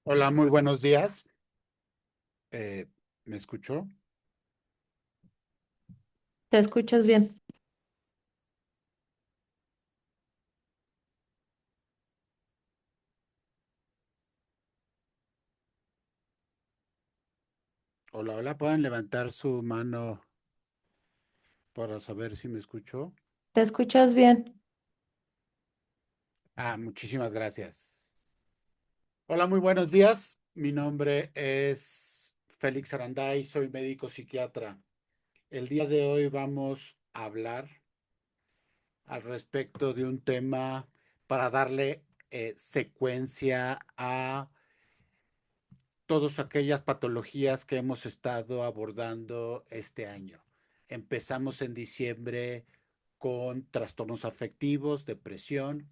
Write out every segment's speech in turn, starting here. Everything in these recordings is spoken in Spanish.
Hola, muy buenos días. Eh, ¿Me escuchó? ¿Te escuchas bien? Hola, hola. ¿Pueden levantar su mano para saber si me escuchó? ¿Te escuchas bien? Muchísimas gracias. Hola, muy buenos días. Mi nombre es Félix Aranday, soy médico psiquiatra. El día de hoy vamos a hablar al respecto de un tema para darle secuencia a todas aquellas patologías que hemos estado abordando este año. Empezamos en diciembre con trastornos afectivos, depresión.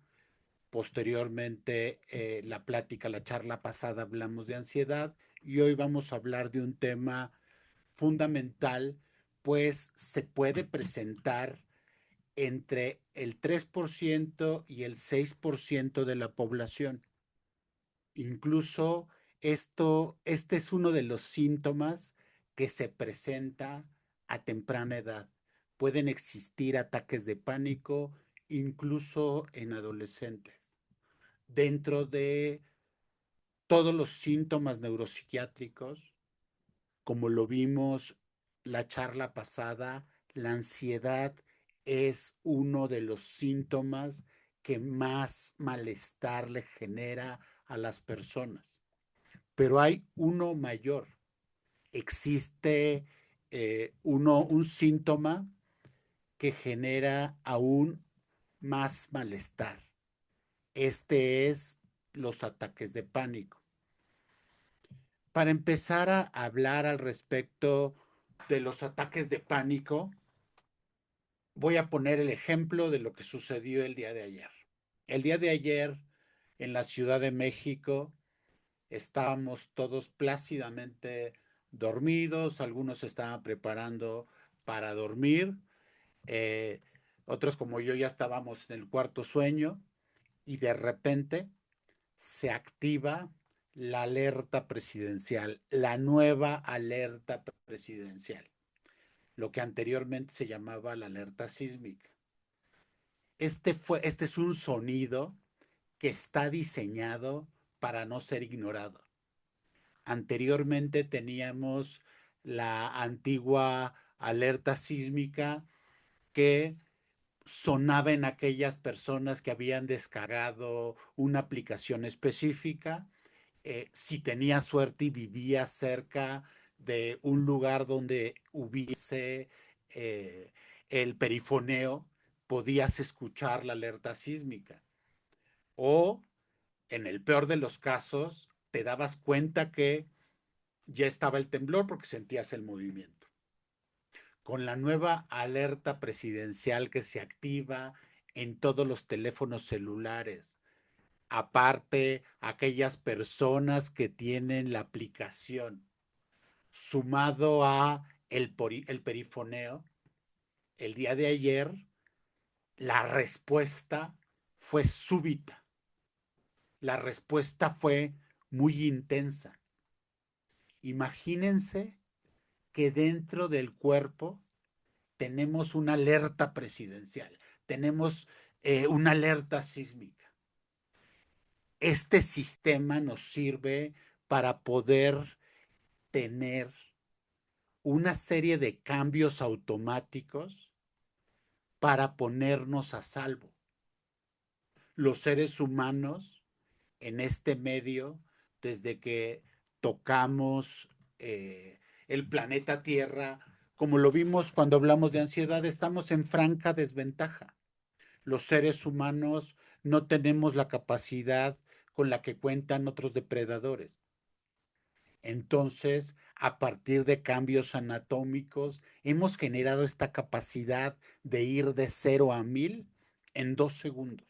Posteriormente, la charla pasada hablamos de ansiedad y hoy vamos a hablar de un tema fundamental, pues se puede presentar entre el 3% y el 6% de la población. Incluso este es uno de los síntomas que se presenta a temprana edad. Pueden existir ataques de pánico incluso en adolescentes. Dentro de todos los síntomas neuropsiquiátricos, como lo vimos la charla pasada, la ansiedad es uno de los síntomas que más malestar le genera a las personas. Pero hay uno mayor. Existe un síntoma que genera aún más malestar. Este es los ataques de pánico. Para empezar a hablar al respecto de los ataques de pánico, voy a poner el ejemplo de lo que sucedió el día de ayer. El día de ayer, en la Ciudad de México, estábamos todos plácidamente dormidos, algunos se estaban preparando para dormir, eh, otros como yo ya estábamos en el cuarto sueño y de repente se activa la alerta presidencial, la nueva alerta presidencial, lo que anteriormente se llamaba la alerta sísmica. Este es un sonido que está diseñado para no ser ignorado. Anteriormente teníamos la antigua alerta sísmica que sonaba en aquellas personas que habían descargado una aplicación específica. Si tenías suerte y vivías cerca de un lugar donde hubiese eh, el perifoneo, podías escuchar la alerta sísmica. O, en el peor de los casos, te dabas cuenta que ya estaba el temblor porque sentías el movimiento. Con la nueva alerta presidencial que se activa en todos los teléfonos celulares, aparte aquellas personas que tienen la aplicación, sumado a el perifoneo, el día de ayer la respuesta fue súbita, la respuesta fue muy intensa. Imagínense que dentro del cuerpo tenemos una alerta presidencial, tenemos una alerta sísmica. Este sistema nos sirve para poder tener una serie de cambios automáticos para ponernos a salvo. Los seres humanos en este medio, desde que tocamos el planeta Tierra, como lo vimos cuando hablamos de ansiedad, estamos en franca desventaja. Los seres humanos no tenemos la capacidad con la que cuentan otros depredadores. Entonces, a partir de cambios anatómicos, hemos generado esta capacidad de ir de 0 a 1000 en 2 segundos,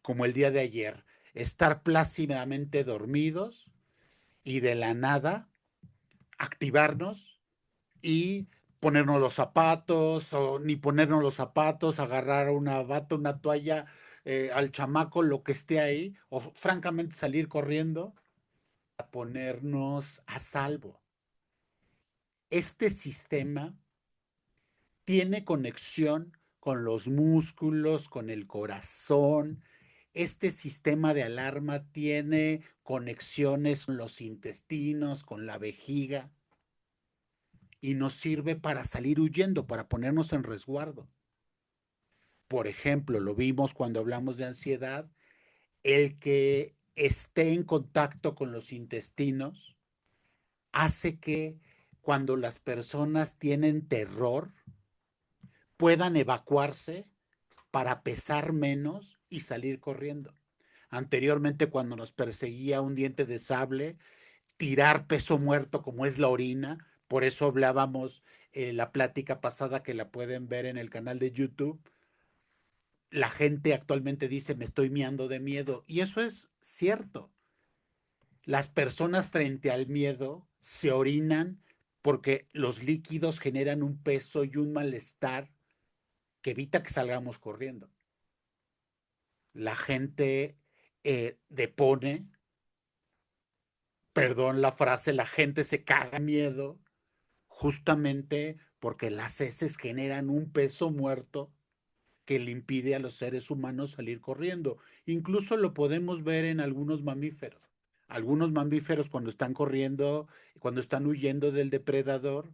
como el día de ayer, estar plácidamente dormidos y de la nada activarnos y ponernos los zapatos, o ni ponernos los zapatos, agarrar una bata, una toalla, al chamaco, lo que esté ahí, o francamente salir corriendo ponernos a salvo. Este sistema tiene conexión con los músculos, con el corazón. Este sistema de alarma tiene conexiones con los intestinos, con la vejiga, y nos sirve para salir huyendo, para ponernos en resguardo. Por ejemplo, lo vimos cuando hablamos de ansiedad, el que esté en contacto con los intestinos hace que cuando las personas tienen terror puedan evacuarse para pesar menos y salir corriendo. Anteriormente, cuando nos perseguía un diente de sable, tirar peso muerto como es la orina, por eso hablábamos la plática pasada que la pueden ver en el canal de YouTube. La gente actualmente dice, me estoy miando de miedo, y eso es cierto. Las personas frente al miedo se orinan porque los líquidos generan un peso y un malestar que evita que salgamos corriendo. La gente depone, perdón la frase, la gente se caga miedo justamente porque las heces generan un peso muerto que le impide a los seres humanos salir corriendo. Incluso lo podemos ver en algunos mamíferos. Algunos mamíferos cuando están corriendo, cuando están huyendo del depredador,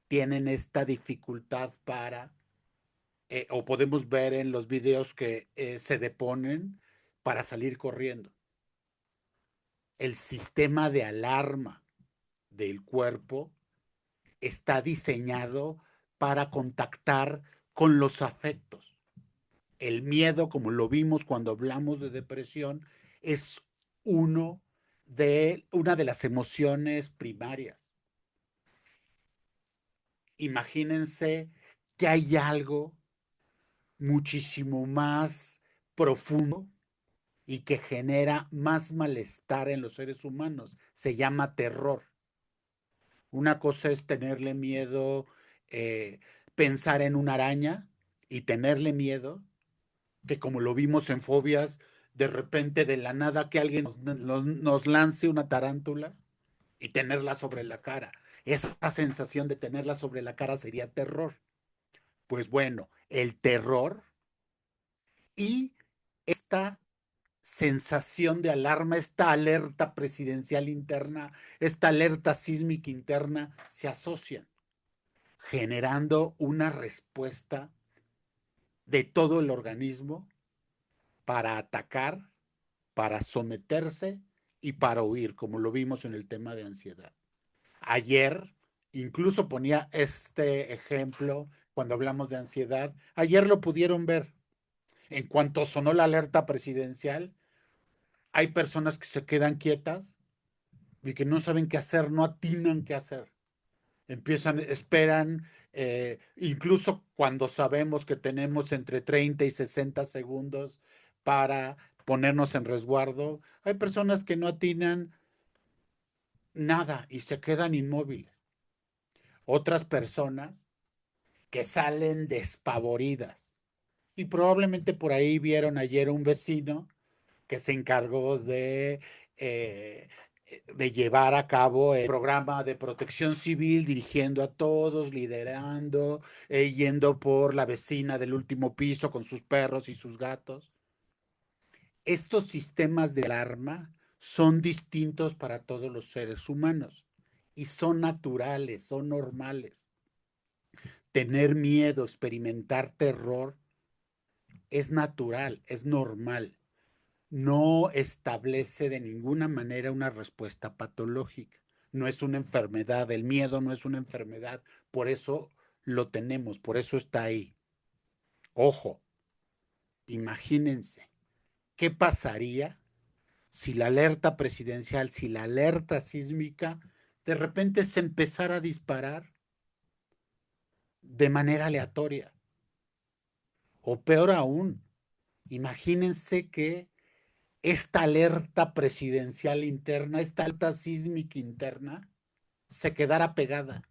tienen esta dificultad o podemos ver en los videos que se deponen para salir corriendo. El sistema de alarma del cuerpo está diseñado para contactar con los afectos. El miedo, como lo vimos cuando hablamos de depresión, es una de las emociones primarias. Imagínense que hay algo muchísimo más profundo y que genera más malestar en los seres humanos. Se llama terror. Una cosa es tenerle miedo, eh, pensar en una araña y tenerle miedo, que como lo vimos en fobias, de repente de la nada que alguien nos lance una tarántula y tenerla sobre la cara. Esa sensación de tenerla sobre la cara sería terror. Pues bueno, el terror y esta sensación de alarma, esta alerta presidencial interna, esta alerta sísmica interna se asocian, generando una respuesta de todo el organismo para atacar, para someterse y para huir, como lo vimos en el tema de ansiedad. Ayer incluso ponía este ejemplo cuando hablamos de ansiedad. Ayer lo pudieron ver. En cuanto sonó la alerta presidencial, hay personas que se quedan quietas y que no saben qué hacer, no atinan qué hacer. Empiezan, esperan, incluso cuando sabemos que tenemos entre 30 y 60 segundos para ponernos en resguardo, hay personas que no atinan nada y se quedan inmóviles. Otras personas que salen despavoridas. Y probablemente por ahí vieron ayer un vecino que se encargó eh, de llevar a cabo el programa de protección civil, dirigiendo a todos, liderando, yendo por la vecina del último piso con sus perros y sus gatos. Estos sistemas de alarma son distintos para todos los seres humanos y son naturales, son normales. Tener miedo, experimentar terror, es natural, es normal. No establece de ninguna manera una respuesta patológica. No es una enfermedad, el miedo no es una enfermedad, por eso lo tenemos, por eso está ahí. Ojo, imagínense, ¿qué pasaría si la alerta presidencial, si la alerta sísmica de repente se empezara a disparar de manera aleatoria? O peor aún, imagínense que esta alerta presidencial interna, esta alerta sísmica interna, se quedara pegada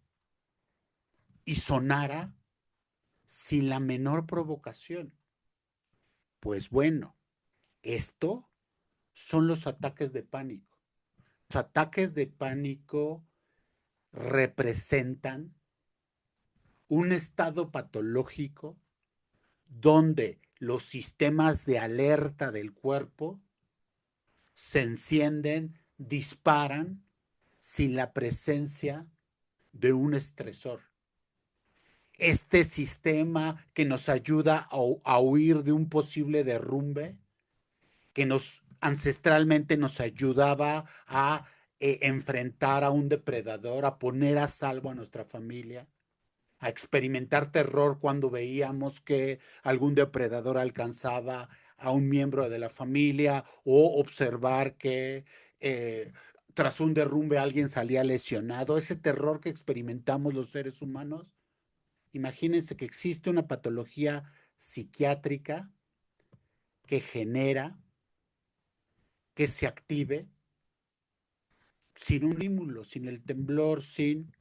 y sonara sin la menor provocación. Pues bueno, esto son los ataques de pánico. Los ataques de pánico representan un estado patológico donde los sistemas de alerta del cuerpo se encienden, disparan sin la presencia de un estresor. Este sistema que nos ayuda a huir de un posible derrumbe, que nos ancestralmente nos ayudaba a enfrentar a un depredador, a poner a salvo a nuestra familia, a experimentar terror cuando veíamos que algún depredador alcanzaba a un miembro de la familia o observar que tras un derrumbe alguien salía lesionado. Ese terror que experimentamos los seres humanos, imagínense que existe una patología psiquiátrica que genera que se active sin un estímulo, sin el temblor, sin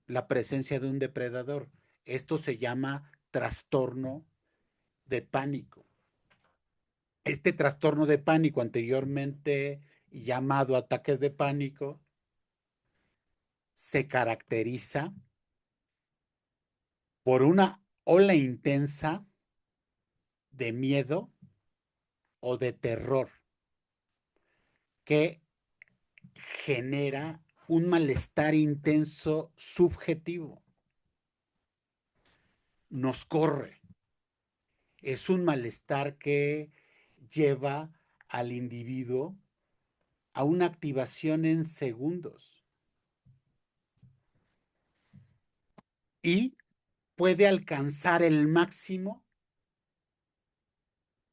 la presencia de un depredador. Esto se llama trastorno de pánico. Este trastorno de pánico, anteriormente llamado ataques de pánico, se caracteriza por una ola intensa de miedo o de terror que genera un malestar intenso subjetivo. Nos corre. Es un malestar que lleva al individuo a una activación en segundos y puede alcanzar el máximo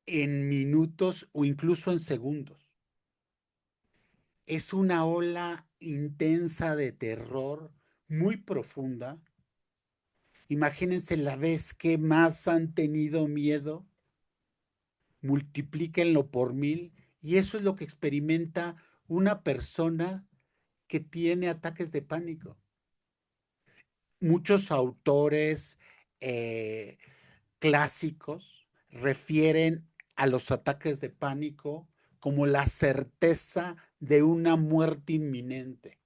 en minutos o incluso en segundos. Es una ola intensa de terror muy profunda. Imagínense la vez que más han tenido miedo, multiplíquenlo por 1000 y eso es lo que experimenta una persona que tiene ataques de pánico. Muchos autores eh, clásicos refieren a los ataques de pánico como la certeza de una muerte inminente.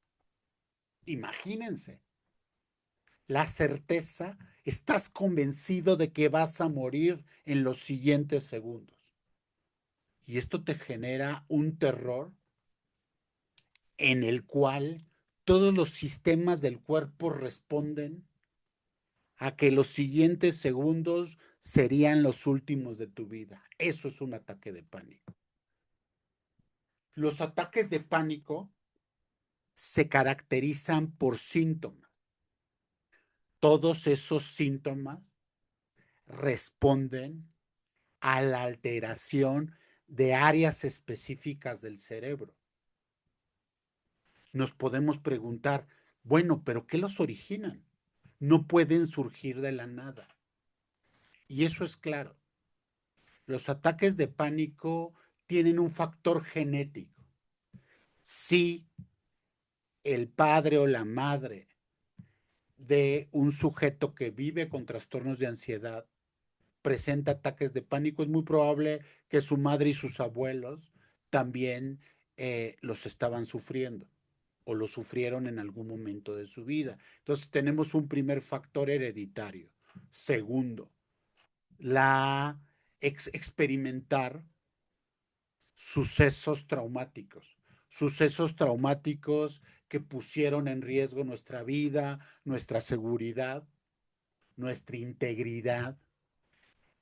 Imagínense, la certeza, estás convencido de que vas a morir en los siguientes segundos. Y esto te genera un terror en el cual todos los sistemas del cuerpo responden a que los siguientes segundos serían los últimos de tu vida. Eso es un ataque de pánico. Los ataques de pánico se caracterizan por síntomas. Todos esos síntomas responden a la alteración de áreas específicas del cerebro. Nos podemos preguntar, bueno, pero ¿qué los originan? No pueden surgir de la nada. Y eso es claro. Los ataques de pánico tienen un factor genético. Si el padre o la madre de un sujeto que vive con trastornos de ansiedad presenta ataques de pánico, es muy probable que su madre y sus abuelos también los estaban sufriendo o lo sufrieron en algún momento de su vida. Entonces tenemos un primer factor hereditario. Segundo, la experimentar sucesos traumáticos que pusieron en riesgo nuestra vida, nuestra seguridad, nuestra integridad,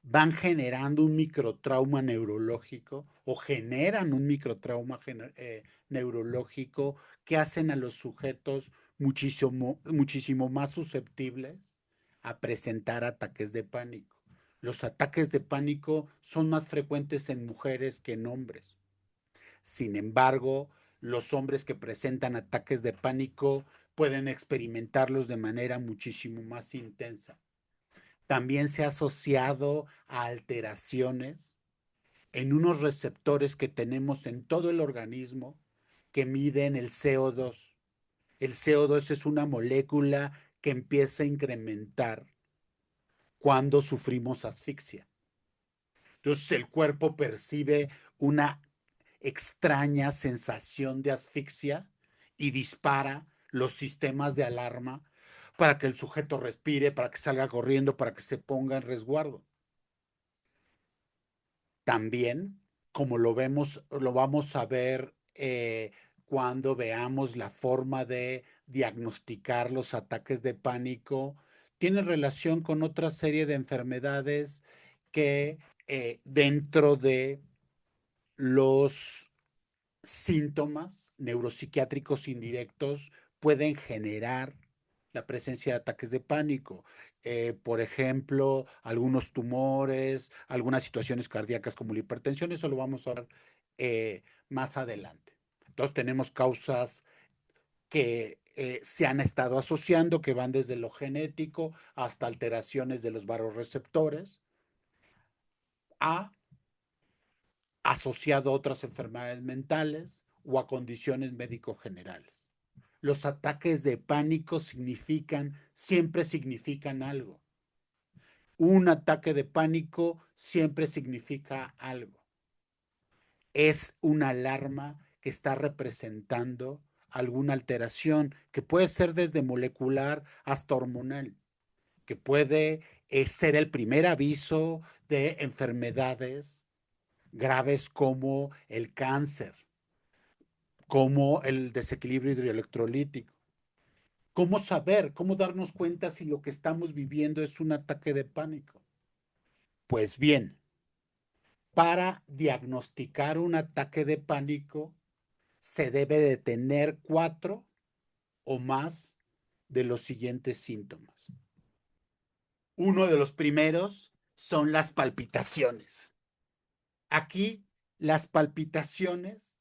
van generando un microtrauma neurológico o generan un microtrauma neurológico que hacen a los sujetos muchísimo más susceptibles a presentar ataques de pánico. Los ataques de pánico son más frecuentes en mujeres que en hombres. Sin embargo, los hombres que presentan ataques de pánico pueden experimentarlos de manera muchísimo más intensa. También se ha asociado a alteraciones en unos receptores que tenemos en todo el organismo que miden el CO2. El CO2 es una molécula que empieza a incrementar cuando sufrimos asfixia. Entonces el cuerpo percibe una extraña sensación de asfixia y dispara los sistemas de alarma para que el sujeto respire, para que salga corriendo, para que se ponga en resguardo. También, como lo vemos, lo vamos a ver cuando veamos la forma de diagnosticar los ataques de pánico, tiene relación con otra serie de enfermedades que dentro de los síntomas neuropsiquiátricos indirectos pueden generar la presencia de ataques de pánico. Por ejemplo, algunos tumores, algunas situaciones cardíacas como la hipertensión, eso lo vamos a ver más adelante. Entonces tenemos causas que se han estado asociando, que van desde lo genético hasta alteraciones de los vasoreceptores, a asociado a otras enfermedades mentales o a condiciones médico-generales. Los ataques de pánico siempre significan algo. Un ataque de pánico siempre significa algo. Es una alarma que está representando alguna alteración que puede ser desde molecular hasta hormonal, que puede ser el primer aviso de enfermedades graves como el cáncer, como el desequilibrio hidroelectrolítico. ¿Cómo saber, cómo darnos cuenta si lo que estamos viviendo es un ataque de pánico? Pues bien, para diagnosticar un ataque de pánico se debe de tener 4 o más de los siguientes síntomas. Uno de los primeros son las palpitaciones. Aquí las palpitaciones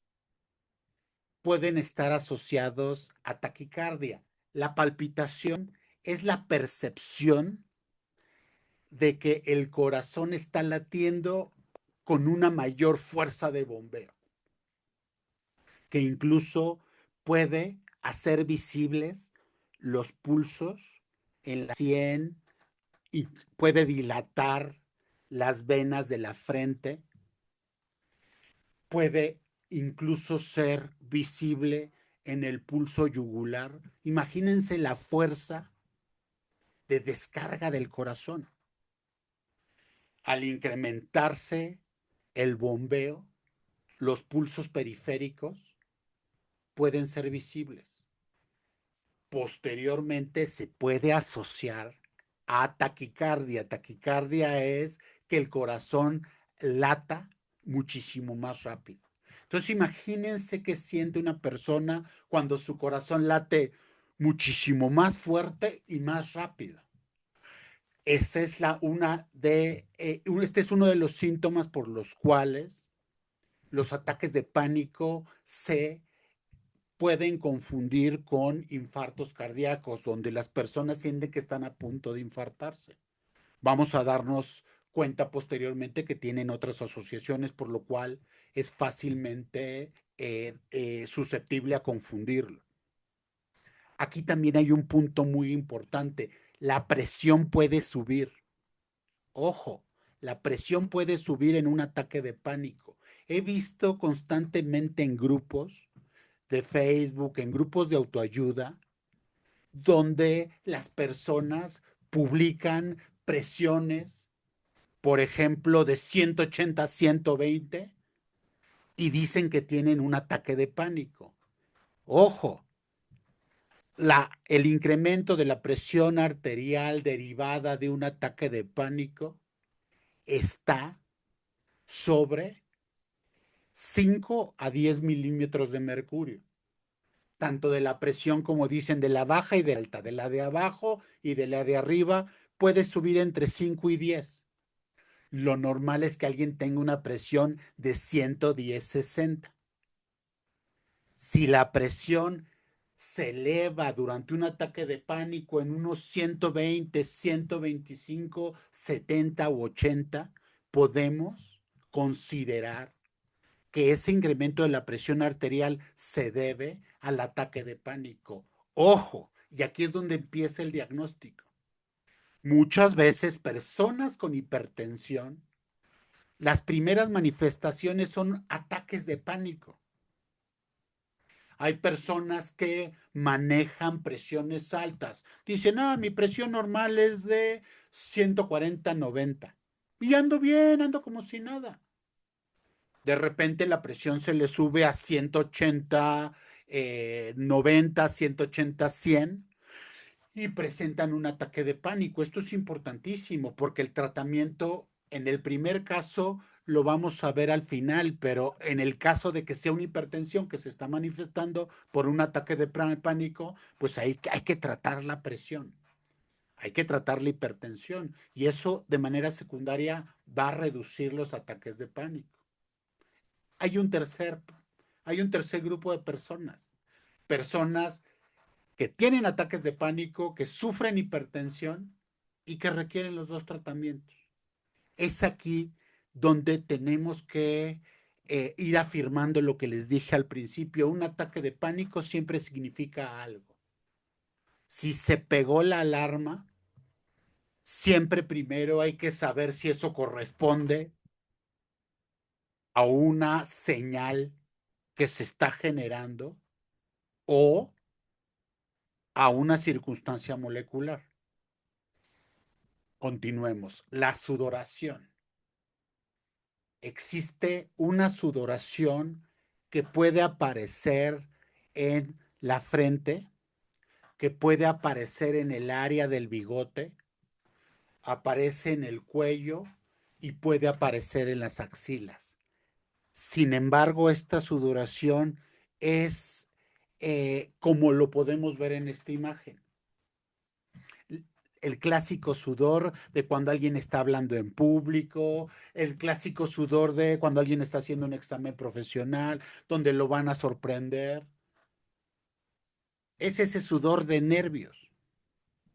pueden estar asociados a taquicardia. La palpitación es la percepción de que el corazón está latiendo con una mayor fuerza de bombeo, que incluso puede hacer visibles los pulsos en la sien y puede dilatar las venas de la frente, puede incluso ser visible en el pulso yugular. Imagínense la fuerza de descarga del corazón. Al incrementarse el bombeo, los pulsos periféricos pueden ser visibles. Posteriormente se puede asociar a taquicardia. Taquicardia es que el corazón lata muchísimo más rápido. Entonces imagínense que siente una persona cuando su corazón late muchísimo más fuerte y más rápido. Esa es este es uno de los síntomas por los cuales los ataques de pánico se pueden confundir con infartos cardíacos, donde las personas sienten que están a punto de infartarse. Vamos a darnos cuenta posteriormente que tienen otras asociaciones, por lo cual es fácilmente susceptible a confundirlo. Aquí también hay un punto muy importante. La presión puede subir. Ojo, la presión puede subir en un ataque de pánico. He visto constantemente en grupos de Facebook, en grupos de autoayuda, donde las personas publican presiones, por ejemplo, de 180 a 120 y dicen que tienen un ataque de pánico. Ojo, el incremento de la presión arterial derivada de un ataque de pánico está sobre 5 a 10 milímetros de mercurio, tanto de la presión como dicen de la baja y de la alta, de la de abajo y de la de arriba, puede subir entre 5 y 10. Lo normal es que alguien tenga una presión de 110/60. Si la presión se eleva durante un ataque de pánico en unos 120, 125, 70 u 80, podemos considerar que ese incremento de la presión arterial se debe al ataque de pánico. Ojo, y aquí es donde empieza el diagnóstico. Muchas veces personas con hipertensión Las primeras manifestaciones son ataques de pánico. Hay personas que manejan presiones altas. Dicen, ah, mi presión normal es de 140/90. Y ando bien, ando como si nada. De repente la presión se le sube a 180, 90, 180, 100 y presentan un ataque de pánico. Esto es importantísimo porque el tratamiento en el primer caso lo vamos a ver al final, pero en el caso de que sea una hipertensión que se está manifestando por un ataque de pánico, pues ahí hay que tratar la presión, hay que tratar la hipertensión y eso de manera secundaria va a reducir los ataques de pánico. Hay un tercer, hay un tercer grupo de personas que tienen ataques de pánico, que sufren hipertensión y que requieren los dos tratamientos. Es aquí donde tenemos que ir afirmando lo que les dije al principio. Un ataque de pánico siempre significa algo. Si se pegó la alarma, siempre primero hay que saber si eso corresponde a una señal que se está generando o a una circunstancia molecular. Continuemos. La sudoración. Existe una sudoración que puede aparecer en la frente, que puede aparecer en el área del bigote, aparece en el cuello y puede aparecer en las axilas. Sin embargo, esta sudoración es como lo podemos ver en esta imagen. El clásico sudor de cuando alguien está hablando en público, el clásico sudor de cuando alguien está haciendo un examen profesional, donde lo van a sorprender. Es ese sudor de nervios.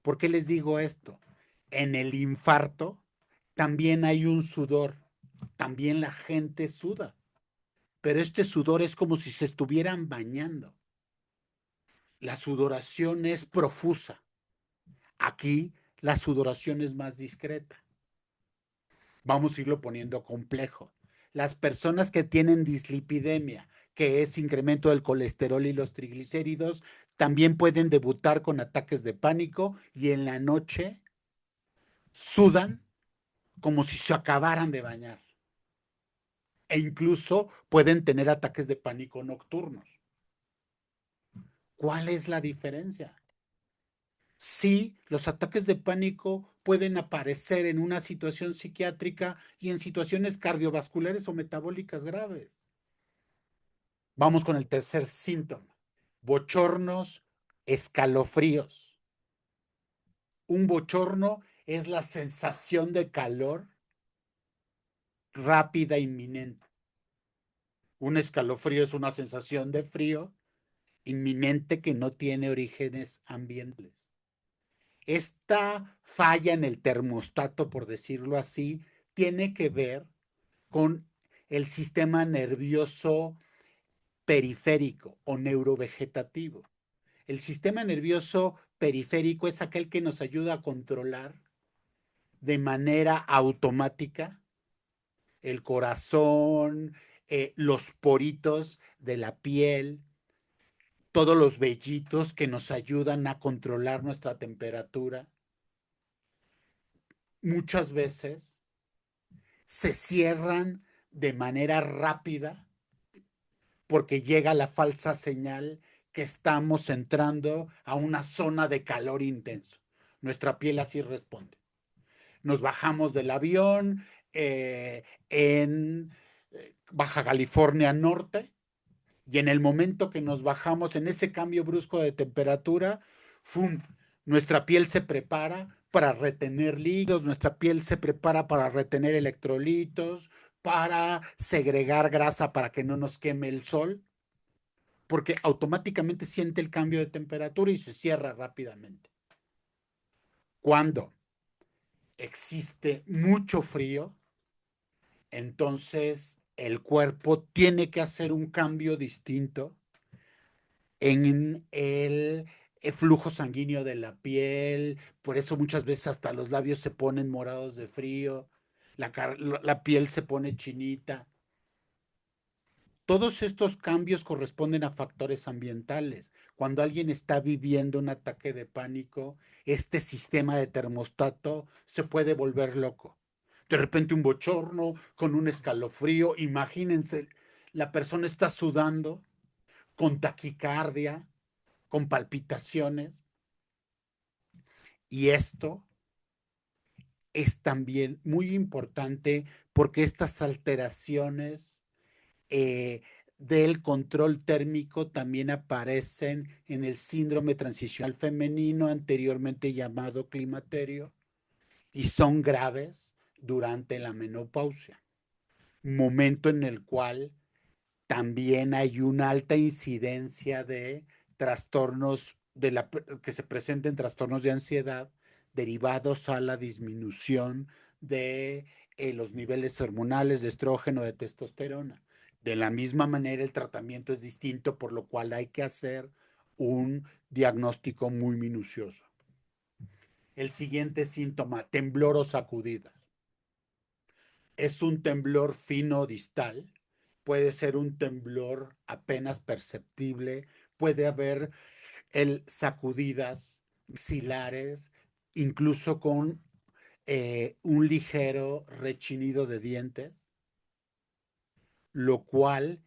¿Por qué les digo esto? En el infarto también hay un sudor, también la gente suda, pero este sudor es como si se estuvieran bañando. La sudoración es profusa. Aquí la sudoración es más discreta. Vamos a irlo poniendo complejo. Las personas que tienen dislipidemia, que es incremento del colesterol y los triglicéridos, también pueden debutar con ataques de pánico y en la noche sudan como si se acabaran de bañar. E incluso pueden tener ataques de pánico nocturnos. ¿Cuál es la diferencia? Sí, los ataques de pánico pueden aparecer en una situación psiquiátrica y en situaciones cardiovasculares o metabólicas graves. Vamos con el tercer síntoma. Bochornos, escalofríos. Un bochorno es la sensación de calor rápida, inminente. Un escalofrío es una sensación de frío inminente que no tiene orígenes ambientales. Esta falla en el termostato, por decirlo así, tiene que ver con el sistema nervioso periférico o neurovegetativo. El sistema nervioso periférico es aquel que nos ayuda a controlar de manera automática el corazón, los poritos de la piel, todos los vellitos que nos ayudan a controlar nuestra temperatura. Muchas veces se cierran de manera rápida porque llega la falsa señal que estamos entrando a una zona de calor intenso. Nuestra piel así responde. Nos bajamos del avión en Baja California Norte y en el momento que nos bajamos en ese cambio brusco de temperatura, ¡fum! Nuestra piel se prepara para retener líquidos, nuestra piel se prepara para retener electrolitos, para segregar grasa para que no nos queme el sol, porque automáticamente siente el cambio de temperatura y se cierra rápidamente. Cuando existe mucho frío, entonces el cuerpo tiene que hacer un cambio distinto en el flujo sanguíneo de la piel, por eso muchas veces hasta los labios se ponen morados de frío. la piel se pone chinita. Todos estos cambios corresponden a factores ambientales. Cuando alguien está viviendo un ataque de pánico, este sistema de termostato se puede volver loco. De repente un bochorno con un escalofrío, imagínense, la persona está sudando con taquicardia, con palpitaciones, y esto es también muy importante porque estas alteraciones eh, del control térmico también aparecen en el síndrome transicional femenino, anteriormente llamado climaterio, y son graves durante la menopausia, momento en el cual también hay una alta incidencia de trastornos que se presenten trastornos de ansiedad derivados a la disminución de los niveles hormonales de estrógeno, de testosterona. De la misma manera, el tratamiento es distinto, por lo cual hay que hacer un diagnóstico muy minucioso. El siguiente síntoma, temblor o sacudida. Es un temblor fino distal, puede ser un temblor apenas perceptible, puede haber el sacudidas maxilares, incluso con un ligero rechinido de dientes, lo cual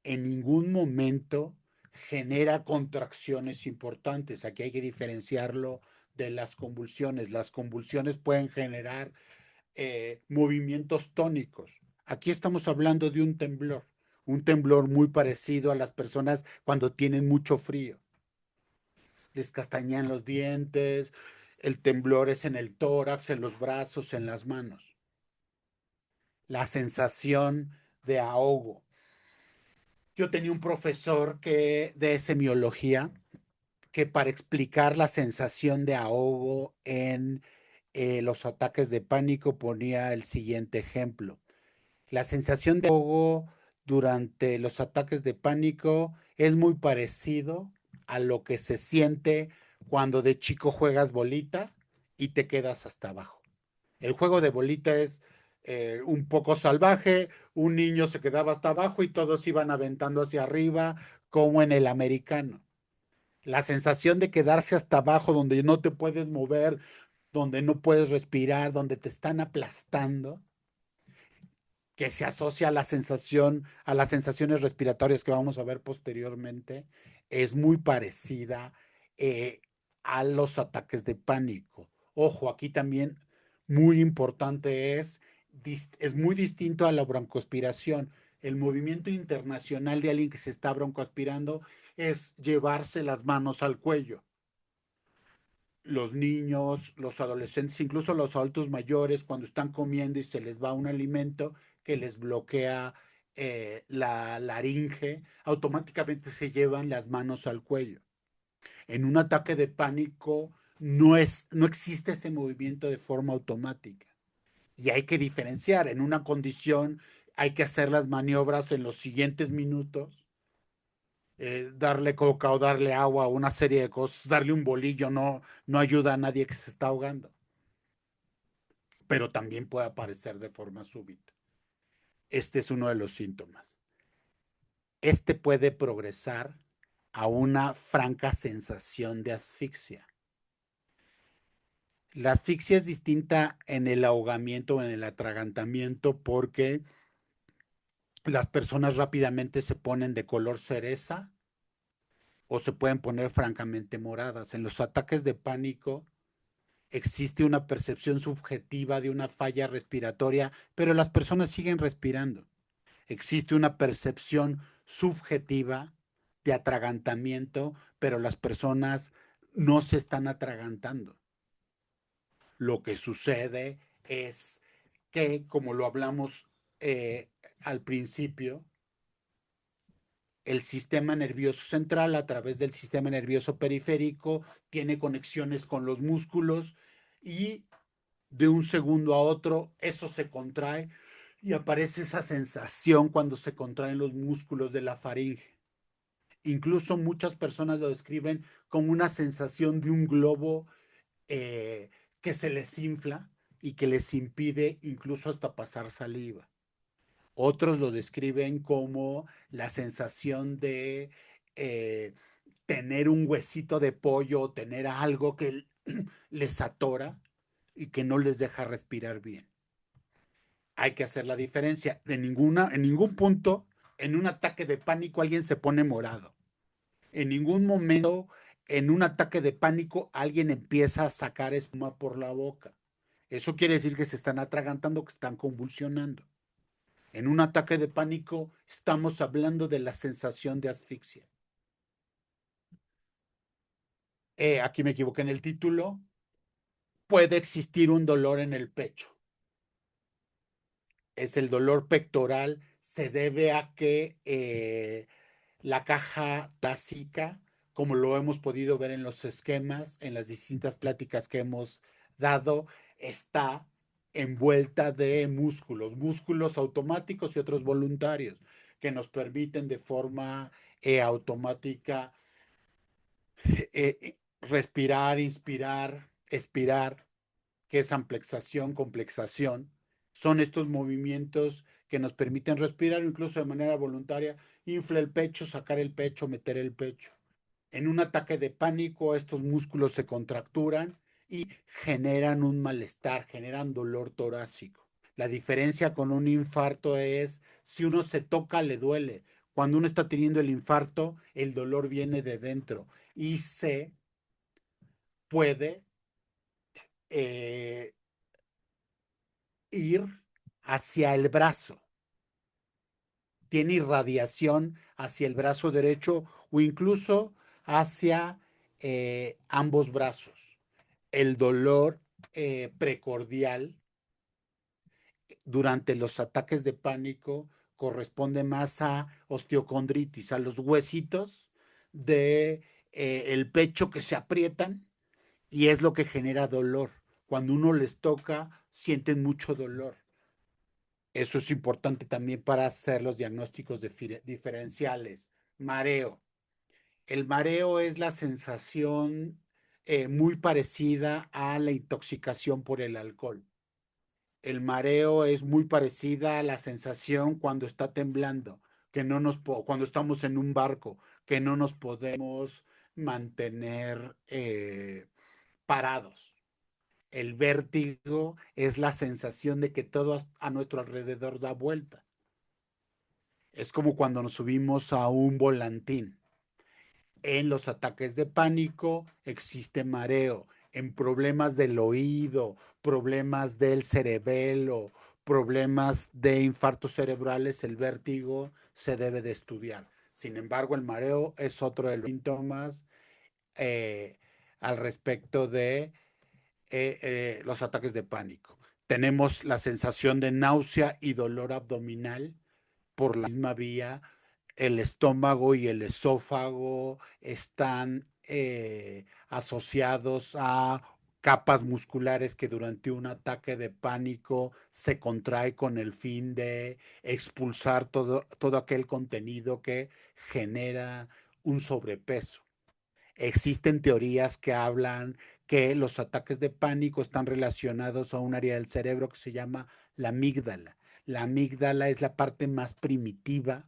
en ningún momento genera contracciones importantes. Aquí hay que diferenciarlo de las convulsiones. Las convulsiones pueden generar movimientos tónicos. Aquí estamos hablando de un temblor muy parecido a las personas cuando tienen mucho frío. Les castañean los dientes, el temblor es en el tórax, en los brazos, en las manos. La sensación de ahogo. Yo tenía un profesor de semiología que para explicar la sensación de ahogo en los ataques de pánico ponía el siguiente ejemplo. La sensación de ahogo durante los ataques de pánico es muy parecido a lo que se siente cuando de chico juegas bolita y te quedas hasta abajo. El juego de bolita es un poco salvaje, un niño se quedaba hasta abajo y todos iban aventando hacia arriba, como en el americano. La sensación de quedarse hasta abajo donde no te puedes mover, donde no puedes respirar, donde te están aplastando, que se asocia a la sensación, a las sensaciones respiratorias que vamos a ver posteriormente, es muy parecida eh, a los ataques de pánico. Ojo, aquí también muy importante es muy distinto a la broncoaspiración. El movimiento internacional de alguien que se está broncoaspirando es llevarse las manos al cuello. Los niños, los adolescentes, incluso los adultos mayores, cuando están comiendo y se les va un alimento que les bloquea la laringe, automáticamente se llevan las manos al cuello. En un ataque de pánico no existe ese movimiento de forma automática. Y hay que diferenciar. En una condición hay que hacer las maniobras en los siguientes minutos, darle coca o darle agua, una serie de cosas, darle un bolillo no ayuda a nadie que se está ahogando, pero también puede aparecer de forma súbita. Este es uno de los síntomas. Este puede progresar a una franca sensación de asfixia. La asfixia es distinta en el ahogamiento o en el atragantamiento porque las personas rápidamente se ponen de color cereza o se pueden poner francamente moradas. En los ataques de pánico existe una percepción subjetiva de una falla respiratoria, pero las personas siguen respirando. Existe una percepción subjetiva de atragantamiento, pero las personas no se están atragantando. Lo que sucede es que, como lo hablamos al principio, el sistema nervioso central a través del sistema nervioso periférico tiene conexiones con los músculos y de un segundo a otro eso se contrae y aparece esa sensación cuando se contraen los músculos de la faringe. Incluso muchas personas lo describen como una sensación de un globo que se les infla, y que les impide incluso hasta pasar saliva. Otros lo describen como la sensación de eh, tener un huesito de pollo o tener algo que les atora y que no les deja respirar bien. Hay que hacer la diferencia. En ningún punto, en un ataque de pánico, alguien se pone morado. En ningún momento, en un ataque de pánico, alguien empieza a sacar espuma por la boca. Eso quiere decir que se están atragantando, que están convulsionando. En un ataque de pánico estamos hablando de la sensación de asfixia. Aquí me equivoqué en el título. Puede existir un dolor en el pecho. Es el dolor pectoral. Se debe a que la caja torácica, como lo hemos podido ver en los esquemas, en las distintas pláticas que hemos dado, está envuelta de músculos, músculos automáticos y otros voluntarios, que nos permiten de forma automática respirar, inspirar, expirar, que es amplexación, complexación. Son estos movimientos que nos permiten respirar incluso de manera voluntaria, infla el pecho, sacar el pecho, meter el pecho. En un ataque de pánico, estos músculos se contracturan y generan un malestar, generan dolor torácico. La diferencia con un infarto es, si uno se toca, le duele. Cuando uno está teniendo el infarto, el dolor viene de dentro y se puede eh, ir hacia el brazo. Tiene irradiación hacia el brazo derecho o incluso hacia ambos brazos. El dolor precordial durante los ataques de pánico corresponde más a osteocondritis, a los huesitos de el pecho que se aprietan y es lo que genera dolor. Cuando uno les toca, sienten mucho dolor. Eso es importante también para hacer los diagnósticos diferenciales. Mareo. El mareo es la sensación muy parecida a la intoxicación por el alcohol. El mareo es muy parecida a la sensación cuando está temblando, que no nos cuando estamos en un barco, que no nos podemos mantener parados. El vértigo es la sensación de que todo a nuestro alrededor da vuelta. Es como cuando nos subimos a un volantín. En los ataques de pánico existe mareo. En problemas del oído, problemas del cerebelo, problemas de infartos cerebrales, el vértigo se debe de estudiar. Sin embargo, el mareo es otro de los síntomas eh, al respecto de los ataques de pánico. Tenemos la sensación de náusea y dolor abdominal por la misma vía. El estómago y el esófago están asociados a capas musculares que durante un ataque de pánico se contrae con el fin de expulsar todo aquel contenido que genera un sobrepeso. Existen teorías que hablan que los ataques de pánico están relacionados a un área del cerebro que se llama la amígdala. La amígdala es la parte más primitiva,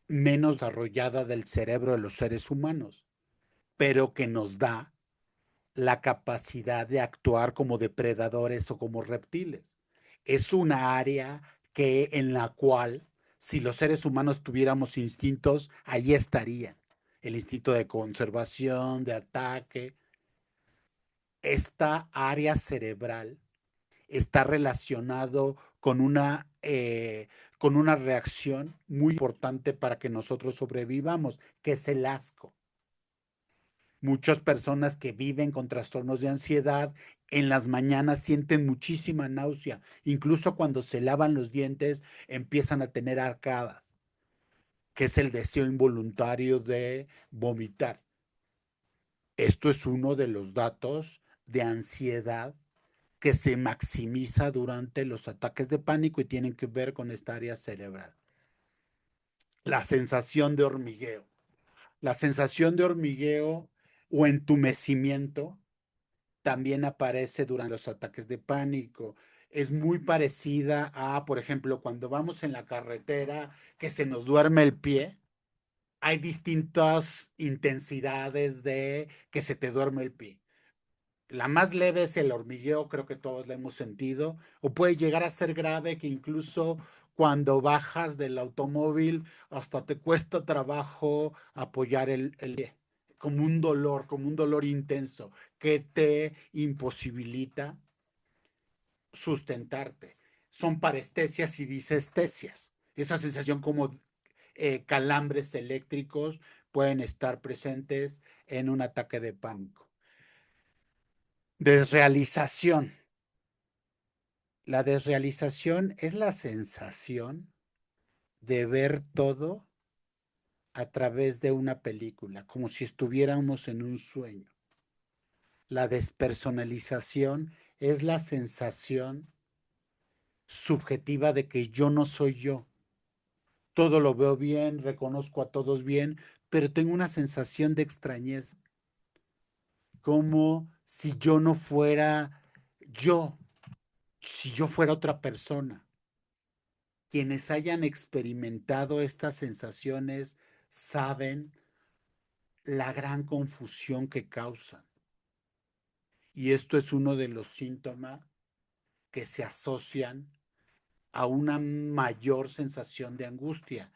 menos desarrollada del cerebro de los seres humanos, pero que nos da la capacidad de actuar como depredadores o como reptiles. Es una área que en la cual, si los seres humanos tuviéramos instintos, allí estarían. El instinto de conservación, de ataque. Esta área cerebral está relacionado con una reacción muy importante para que nosotros sobrevivamos, que es el asco. Muchas personas que viven con trastornos de ansiedad en las mañanas sienten muchísima náusea. Incluso cuando se lavan los dientes empiezan a tener arcadas, que es el deseo involuntario de vomitar. Esto es uno de los datos de ansiedad que se maximiza durante los ataques de pánico y tienen que ver con esta área cerebral. La sensación de hormigueo. La sensación de hormigueo o entumecimiento también aparece durante los ataques de pánico. Es muy parecida a, por ejemplo, cuando vamos en la carretera que se nos duerme el pie. Hay distintas intensidades de que se te duerme el pie. La más leve es el hormigueo, creo que todos la hemos sentido, o puede llegar a ser grave que incluso cuando bajas del automóvil hasta te cuesta trabajo apoyar el pie, como un dolor intenso que te imposibilita sustentarte. Son parestesias y disestesias. Esa sensación como calambres eléctricos pueden estar presentes en un ataque de pánico. Desrealización. La desrealización es la sensación de ver todo a través de una película, como si estuviéramos en un sueño. La despersonalización es la sensación subjetiva de que yo no soy yo. Todo lo veo bien, reconozco a todos bien, pero tengo una sensación de extrañez, como si yo no fuera yo, si yo fuera otra persona. Quienes hayan experimentado estas sensaciones saben la gran confusión que causan. Y esto es uno de los síntomas que se asocian a una mayor sensación de angustia,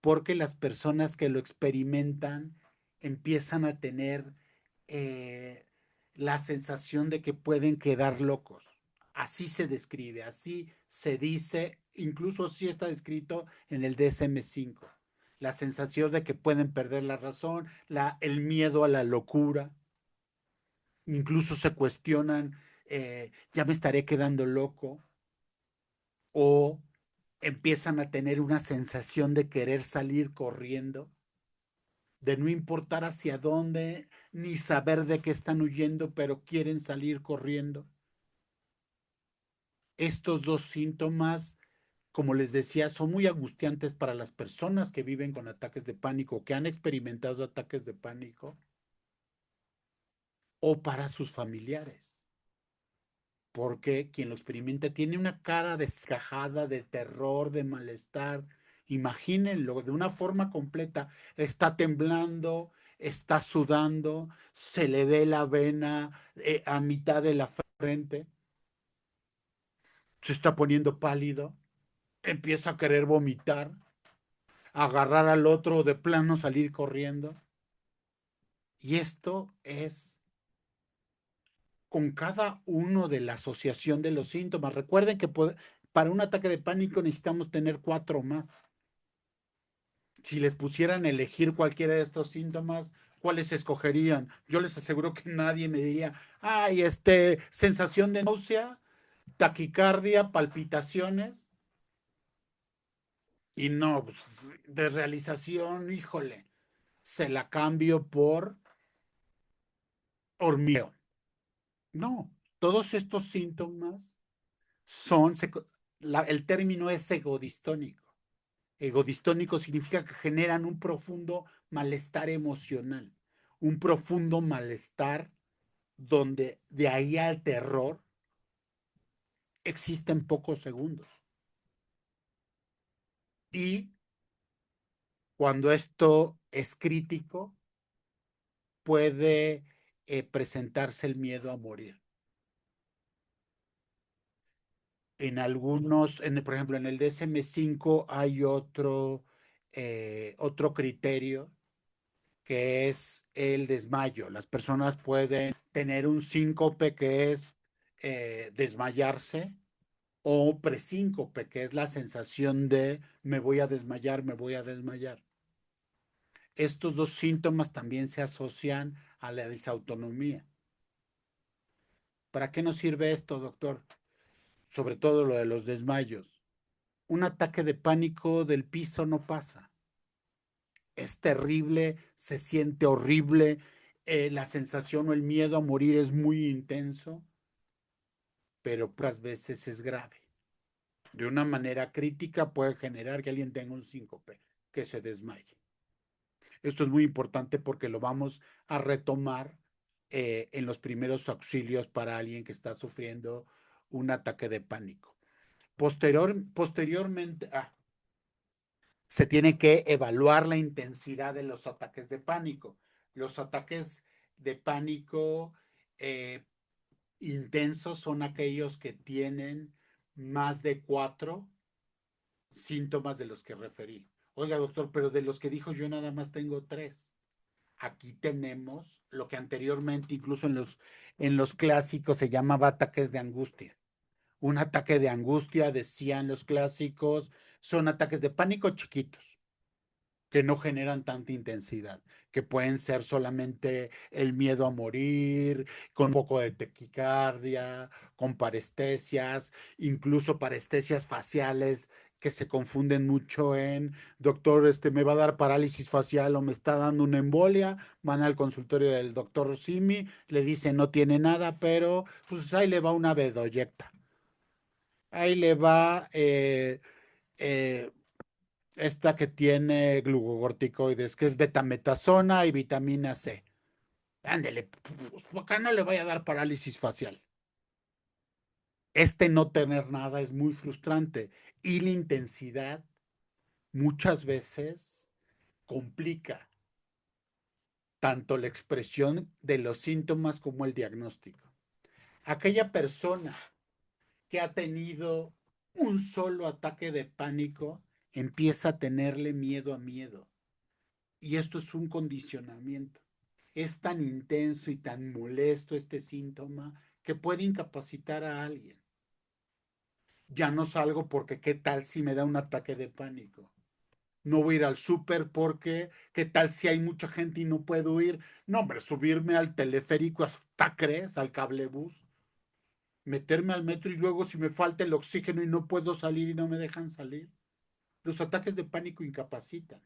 porque las personas que lo experimentan empiezan a tener eh, la sensación de que pueden quedar locos. Así se describe, así se dice, incluso así está descrito en el DSM-5. La sensación de que pueden perder la razón, el miedo a la locura, incluso se cuestionan, ya me estaré quedando loco, o empiezan a tener una sensación de querer salir corriendo, de no importar hacia dónde, ni saber de qué están huyendo, pero quieren salir corriendo. Estos dos síntomas, como les decía, son muy angustiantes para las personas que viven con ataques de pánico, que han experimentado ataques de pánico, o para sus familiares, porque quien lo experimenta tiene una cara descajada de terror, de malestar. Imagínenlo de una forma completa. Está temblando, está sudando, se le ve la vena a mitad de la frente, se está poniendo pálido, empieza a querer vomitar, a agarrar al otro, de plano salir corriendo. Y esto es con cada uno de la asociación de los síntomas. Recuerden que para un ataque de pánico necesitamos tener 4 más. Si les pusieran a elegir cualquiera de estos síntomas, ¿cuáles escogerían? Yo les aseguro que nadie me diría, ay, sensación de náusea, taquicardia, palpitaciones. Y no, pues, de realización, híjole, se la cambio por hormigueo. No, todos estos síntomas son, el término es egodistónico. Egodistónico significa que generan un profundo malestar emocional, un profundo malestar donde de ahí al terror existen pocos segundos. Y cuando esto es crítico, puede presentarse el miedo a morir. Por ejemplo, en el DSM-5 hay otro criterio que es el desmayo. Las personas pueden tener un síncope que es desmayarse o presíncope, que es la sensación de me voy a desmayar, me voy a desmayar. Estos dos síntomas también se asocian a la disautonomía. ¿Para qué nos sirve esto, doctor? Sobre todo lo de los desmayos. Un ataque de pánico del piso no pasa. Es terrible, se siente horrible, la sensación o el miedo a morir es muy intenso, pero pocas veces es grave. De una manera crítica puede generar que alguien tenga un síncope, que se desmaye. Esto es muy importante porque lo vamos a retomar en los primeros auxilios para alguien que está sufriendo un ataque de pánico. Posteriormente, se tiene que evaluar la intensidad de los ataques de pánico. Los ataques de pánico eh, intensos son aquellos que tienen más de 4 síntomas de los que referí. Oiga, doctor, pero de los que dijo yo nada más tengo 3. Aquí tenemos lo que anteriormente, incluso en los clásicos, se llamaba ataques de angustia. Un ataque de angustia, decían los clásicos, son ataques de pánico chiquitos que no generan tanta intensidad, que pueden ser solamente el miedo a morir, con un poco de taquicardia, con parestesias, incluso parestesias faciales que se confunden mucho en, doctor, me va a dar parálisis facial o me está dando una embolia, van al consultorio del doctor Simi, le dicen no tiene nada, pero pues ahí le va una bedoyecta, ahí le va eh, esta que tiene glucocorticoides, que es betametasona y vitamina C. Ándele, pues, acá no le vaya a dar parálisis facial. No tener nada es muy frustrante y la intensidad muchas veces complica tanto la expresión de los síntomas como el diagnóstico. Aquella persona que ha tenido un solo ataque de pánico empieza a tenerle miedo a miedo. Y esto es un condicionamiento. Es tan intenso y tan molesto este síntoma que puede incapacitar a alguien. Ya no salgo porque qué tal si me da un ataque de pánico. No voy a ir al súper porque qué tal si hay mucha gente y no puedo ir. No, hombre, subirme al teleférico hasta crees, al cablebús, meterme al metro y luego si me falta el oxígeno y no puedo salir y no me dejan salir. Los ataques de pánico incapacitan.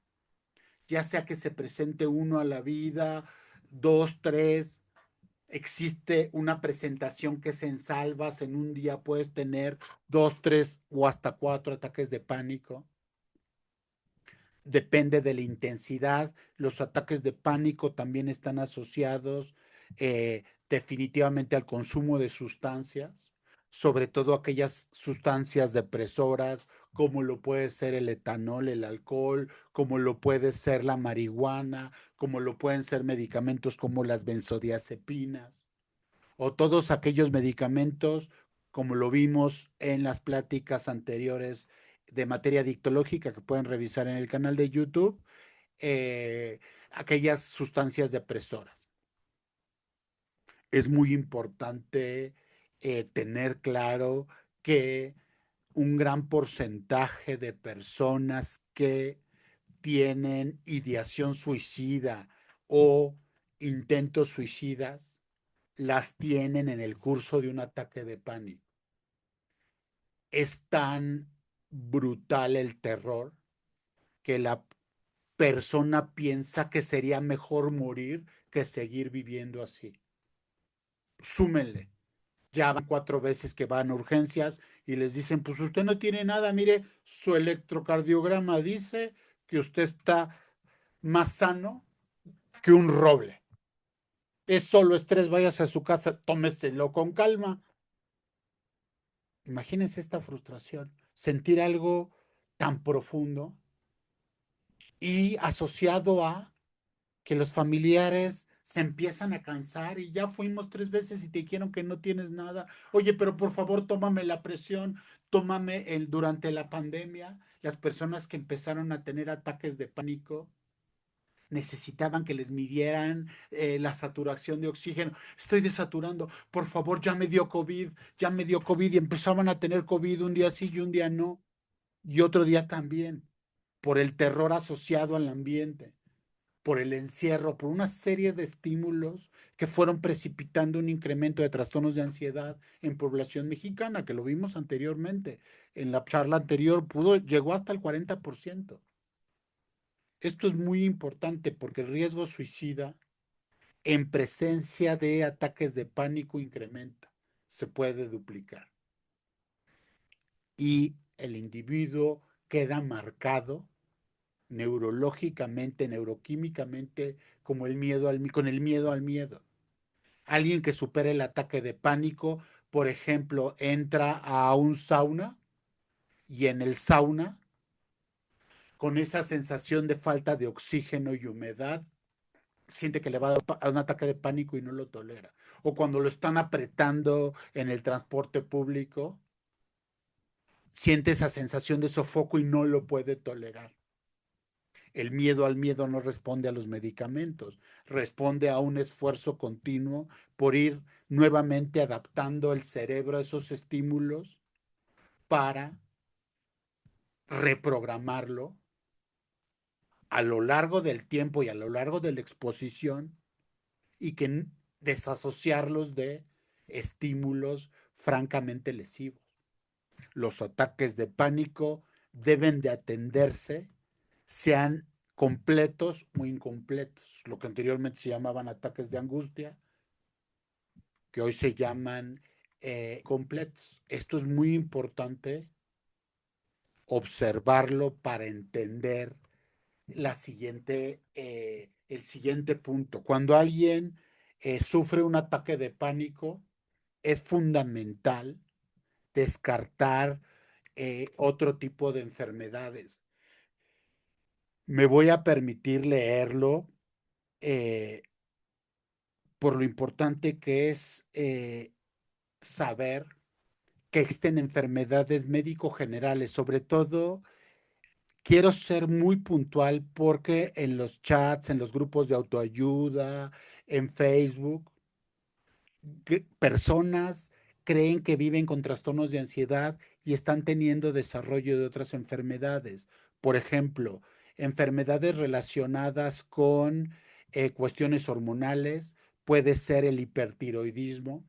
Ya sea que se presente uno a la vida, dos, tres, existe una presentación que se ensalvas, en un día puedes tener 2, 3 o hasta 4 ataques de pánico. Depende de la intensidad. Los ataques de pánico también están asociados definitivamente al consumo de sustancias, sobre todo aquellas sustancias depresoras, como lo puede ser el etanol, el alcohol, como lo puede ser la marihuana, como lo pueden ser medicamentos como las benzodiazepinas o todos aquellos medicamentos, como lo vimos en las pláticas anteriores de materia dictológica que pueden revisar en el canal de YouTube, aquellas sustancias depresoras. Es muy importante tener claro que un gran porcentaje de personas que tienen ideación suicida o intentos suicidas las tienen en el curso de un ataque de pánico. Es tan brutal el terror que la persona piensa que sería mejor morir que seguir viviendo así. Súmenle. Ya van 4 veces que van a urgencias y les dicen, pues usted no tiene nada, mire, su electrocardiograma dice que usted está más sano que un roble. Es solo estrés, váyase a su casa, tómeselo con calma. Imagínense esta frustración, sentir algo tan profundo y asociado a que los familiares se empiezan a cansar y ya fuimos 3 veces y te dijeron que no tienes nada. Oye, pero por favor, tómame la presión, durante la pandemia, las personas que empezaron a tener ataques de pánico necesitaban que les midieran la saturación de oxígeno. Estoy desaturando, por favor, ya me dio COVID y empezaban a tener COVID un día sí y un día no, y otro día también, por el terror asociado al ambiente, por el encierro, por una serie de estímulos que fueron precipitando un incremento de trastornos de ansiedad en población mexicana, que lo vimos anteriormente. En la charla anterior llegó hasta el 40%. Esto es muy importante porque el riesgo suicida en presencia de ataques de pánico incrementa, se puede duplicar. Y el individuo queda marcado neurológicamente, neuroquímicamente, con el miedo al miedo. Alguien que supera el ataque de pánico, por ejemplo, entra a un sauna y en el sauna, con esa sensación de falta de oxígeno y humedad, siente que le va a dar un ataque de pánico y no lo tolera. O cuando lo están apretando en el transporte público, siente esa sensación de sofoco y no lo puede tolerar. El miedo al miedo no responde a los medicamentos, responde a un esfuerzo continuo por ir nuevamente adaptando el cerebro a esos estímulos para reprogramarlo a lo largo del tiempo y a lo largo de la exposición y que desasociarlos de estímulos francamente lesivos. Los ataques de pánico deben de atenderse, sean completos o incompletos, lo que anteriormente se llamaban ataques de angustia, que hoy se llaman completos. Esto es muy importante observarlo para entender el siguiente punto. Cuando alguien sufre un ataque de pánico, es fundamental descartar otro tipo de enfermedades. Me voy a permitir leerlo eh, por lo importante que es saber que existen enfermedades médico generales, sobre todo quiero ser muy puntual porque en los chats, en los grupos de autoayuda, en Facebook, personas creen que viven con trastornos de ansiedad y están teniendo desarrollo de otras enfermedades. Por ejemplo, enfermedades relacionadas con cuestiones hormonales, puede ser el hipertiroidismo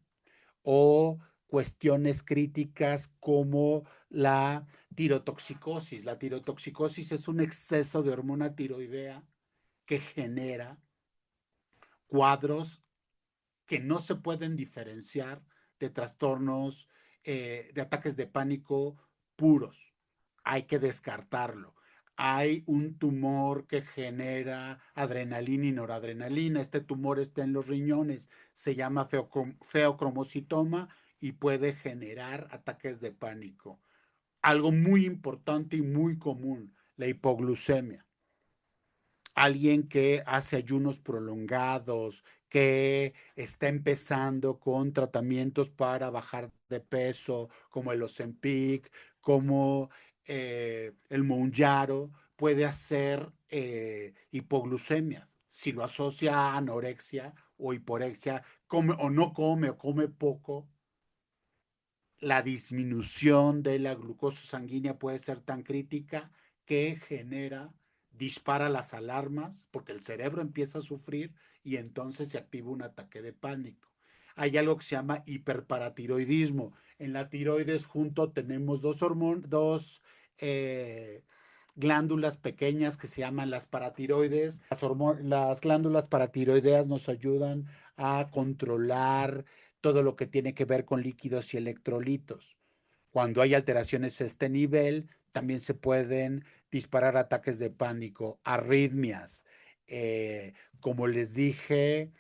o cuestiones críticas como la tirotoxicosis. La tirotoxicosis es un exceso de hormona tiroidea que genera cuadros que no se pueden diferenciar de trastornos, de ataques de pánico puros. Hay que descartarlo. Hay un tumor que genera adrenalina y noradrenalina. Este tumor está en los riñones, se llama feocromocitoma y puede generar ataques de pánico. Algo muy importante y muy común, la hipoglucemia. Alguien que hace ayunos prolongados, que está empezando con tratamientos para bajar de peso, como el Ozempic, como el Mounjaro, puede hacer hipoglucemias. Si lo asocia a anorexia o hiporexia, come o no come o come poco, la disminución de la glucosa sanguínea puede ser tan crítica que dispara las alarmas porque el cerebro empieza a sufrir y entonces se activa un ataque de pánico. Hay algo que se llama hiperparatiroidismo. En la tiroides junto tenemos dos glándulas pequeñas que se llaman las paratiroides. Las glándulas paratiroideas nos ayudan a controlar todo lo que tiene que ver con líquidos y electrolitos. Cuando hay alteraciones a este nivel, también se pueden disparar ataques de pánico, arritmias. Como les dije,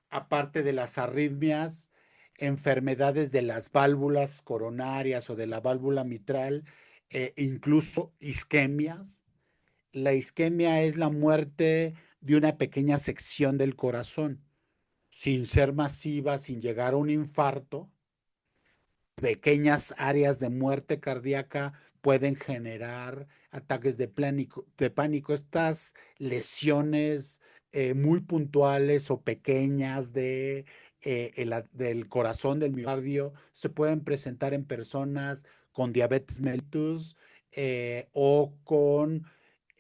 aparte de las arritmias, enfermedades de las válvulas coronarias o de la válvula mitral, incluso isquemias. La isquemia es la muerte de una pequeña sección del corazón, sin ser masiva, sin llegar a un infarto. Pequeñas áreas de muerte cardíaca pueden generar ataques de pánico. Estas lesiones muy puntuales o pequeñas del corazón, del miocardio, se pueden presentar en personas con diabetes mellitus o con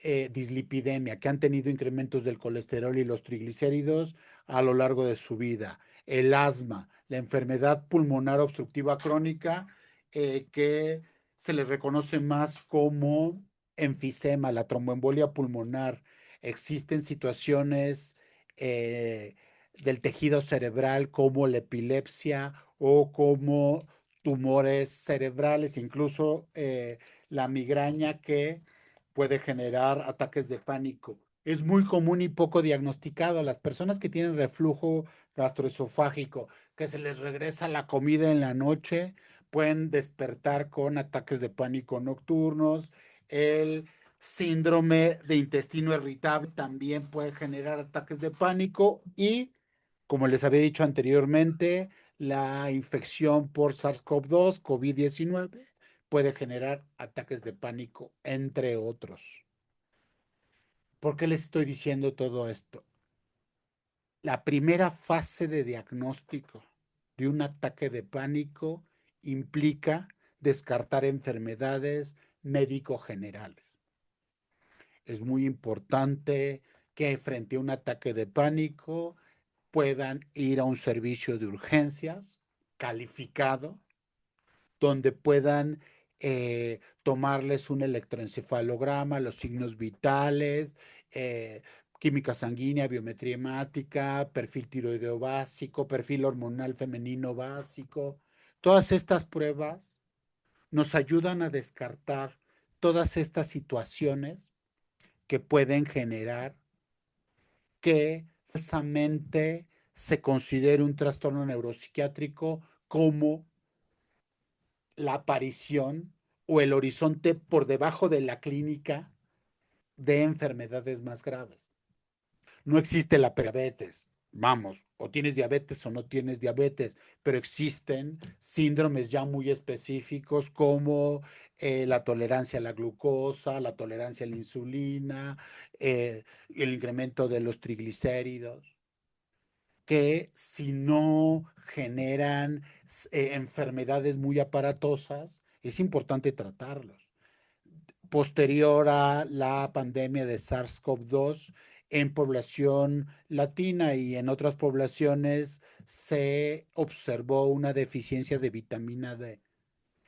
dislipidemia, que han tenido incrementos del colesterol y los triglicéridos a lo largo de su vida. El asma, la enfermedad pulmonar obstructiva crónica, que se le reconoce más como enfisema, la tromboembolia pulmonar. Existen situaciones del tejido cerebral como la epilepsia o como tumores cerebrales, incluso la migraña que puede generar ataques de pánico. es muy común y poco diagnosticado. Las personas que tienen reflujo gastroesofágico, que se les regresa la comida en la noche, pueden despertar con ataques de pánico nocturnos. El síndrome de intestino irritable también puede generar ataques de pánico y, como les había dicho anteriormente, la infección por SARS-CoV-2, COVID-19, puede generar ataques de pánico, entre otros. ¿Por qué les estoy diciendo todo esto? La primera fase de diagnóstico de un ataque de pánico implica descartar enfermedades médico-generales. Es muy importante que frente a un ataque de pánico puedan ir a un servicio de urgencias calificado, donde puedan tomarles un electroencefalograma, los signos vitales, eh, química sanguínea, biometría hemática, perfil tiroideo básico, perfil hormonal femenino básico. Todas estas pruebas nos ayudan a descartar todas estas situaciones que pueden generar que falsamente se considere un trastorno neuropsiquiátrico como la aparición o el horizonte por debajo de la clínica de enfermedades más graves. No existe la diabetes. Vamos, o tienes diabetes o no tienes diabetes, pero existen síndromes ya muy específicos como la tolerancia a la glucosa, la tolerancia a la insulina, el incremento de los triglicéridos, que si no generan enfermedades muy aparatosas, es importante tratarlos. Posterior a la pandemia de SARS-CoV-2, en población latina y en otras poblaciones se observó una deficiencia de vitamina D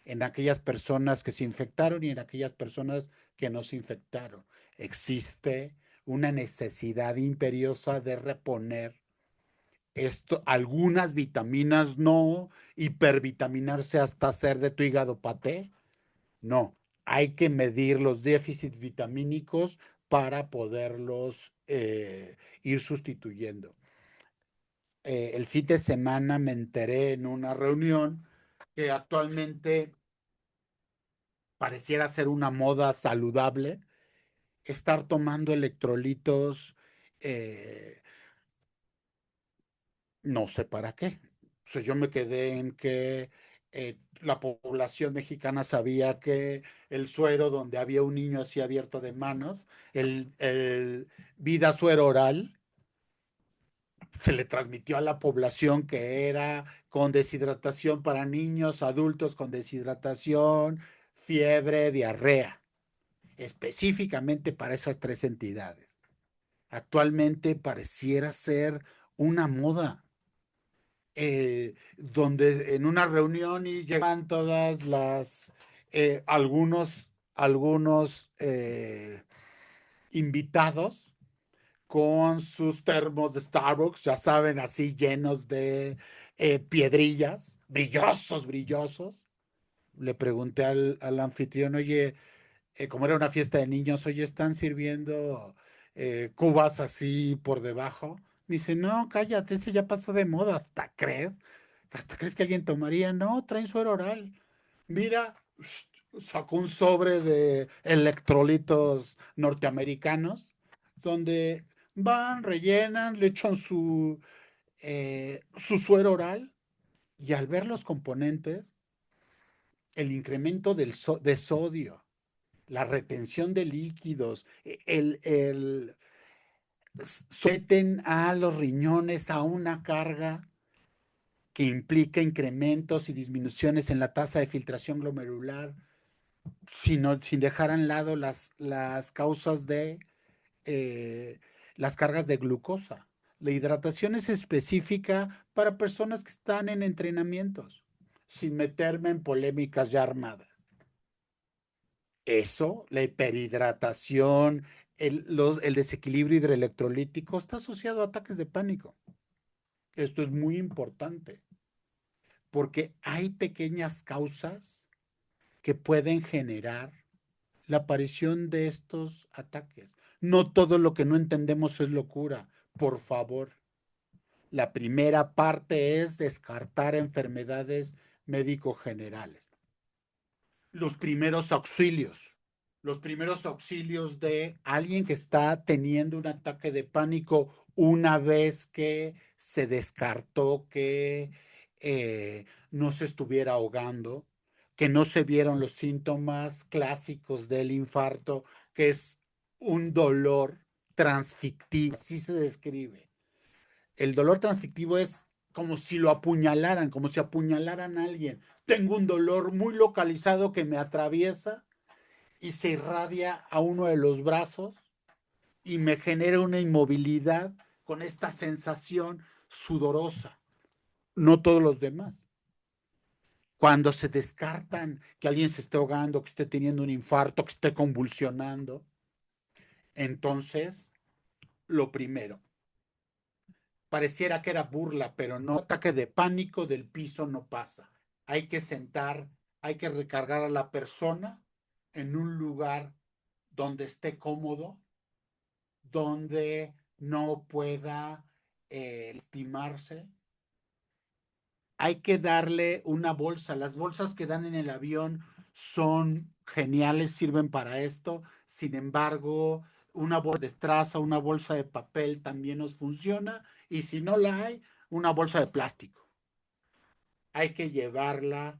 en aquellas personas que se infectaron y en aquellas personas que no se infectaron. Existe una necesidad imperiosa de reponer esto, algunas vitaminas no, hipervitaminarse hasta hacer de tu hígado paté, no, hay que medir los déficits vitamínicos para poderlos ir sustituyendo. El fin de semana me enteré en una reunión que actualmente pareciera ser una moda saludable estar tomando electrolitos, eh, no sé para qué. O sea, yo me quedé en que la población mexicana sabía que el suero donde había un niño así abierto de manos, el vida suero oral, se le transmitió a la población que era con deshidratación para niños, adultos con deshidratación, fiebre, diarrea, específicamente para esas tres entidades. Actualmente pareciera ser una moda donde en una reunión y llegan todas las, algunos invitados con sus termos de Starbucks, ya saben, así llenos de piedrillas, brillosos, brillosos. Le pregunté al anfitrión, oye, como era una fiesta de niños, oye, ¿están sirviendo cubas así por debajo? Me dice, no, cállate, ese ya pasó de moda, ¿hasta crees? ¿Hasta crees que alguien tomaría? No, traen suero oral. Mira, sacó un sobre de electrolitos norteamericanos, donde van, rellenan, le echan su suero oral, y al ver los componentes, el incremento de sodio, la retención de líquidos, someten a los riñones a una carga que implica incrementos y disminuciones en la tasa de filtración glomerular, sin dejar a un lado las causas de eh, las cargas de glucosa. La hidratación es específica para personas que están en entrenamientos, sin meterme en polémicas ya armadas. Eso, la hiperhidratación, el desequilibrio hidroelectrolítico está asociado a ataques de pánico. Esto es muy importante porque hay pequeñas causas que pueden generar la aparición de estos ataques. No todo lo que no entendemos es locura, por favor. La primera parte es descartar enfermedades médico-generales. Los primeros auxilios. Los primeros auxilios de alguien que está teniendo un ataque de pánico una vez que se descartó que no se estuviera ahogando, que no se vieron los síntomas clásicos del infarto, que es un dolor transfictivo, así se describe. El dolor transfictivo es como si lo apuñalaran, como si apuñalaran a alguien. Tengo un dolor muy localizado que me atraviesa y se irradia a uno de los brazos y me genera una inmovilidad con esta sensación sudorosa. No todos los demás. Cuando se descartan que alguien se esté ahogando, que esté teniendo un infarto, que esté convulsionando, entonces, lo primero, pareciera que era burla, pero no, ataque de pánico del piso no pasa. Hay que sentar, hay que recargar a la persona en un lugar donde esté cómodo, donde no pueda estimarse. Hay que darle una bolsa. Las bolsas que dan en el avión son geniales, sirven para esto. Sin embargo, una bolsa de estraza, una bolsa de papel también nos funciona. Y si no la hay, una bolsa de plástico. Hay que llevarla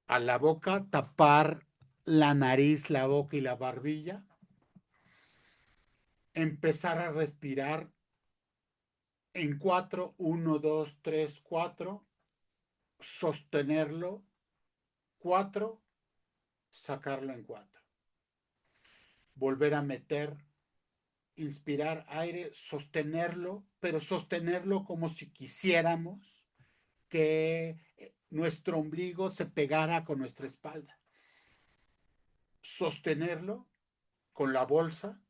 a la boca, tapar la nariz, la boca y la barbilla. Empezar a respirar en cuatro, uno, dos, tres, cuatro. Sostenerlo, cuatro, sacarlo en cuatro. Volver a meter, inspirar aire, sostenerlo, pero sostenerlo como si quisiéramos que nuestro ombligo se pegara con nuestra espalda. Sostenerlo con la bolsa,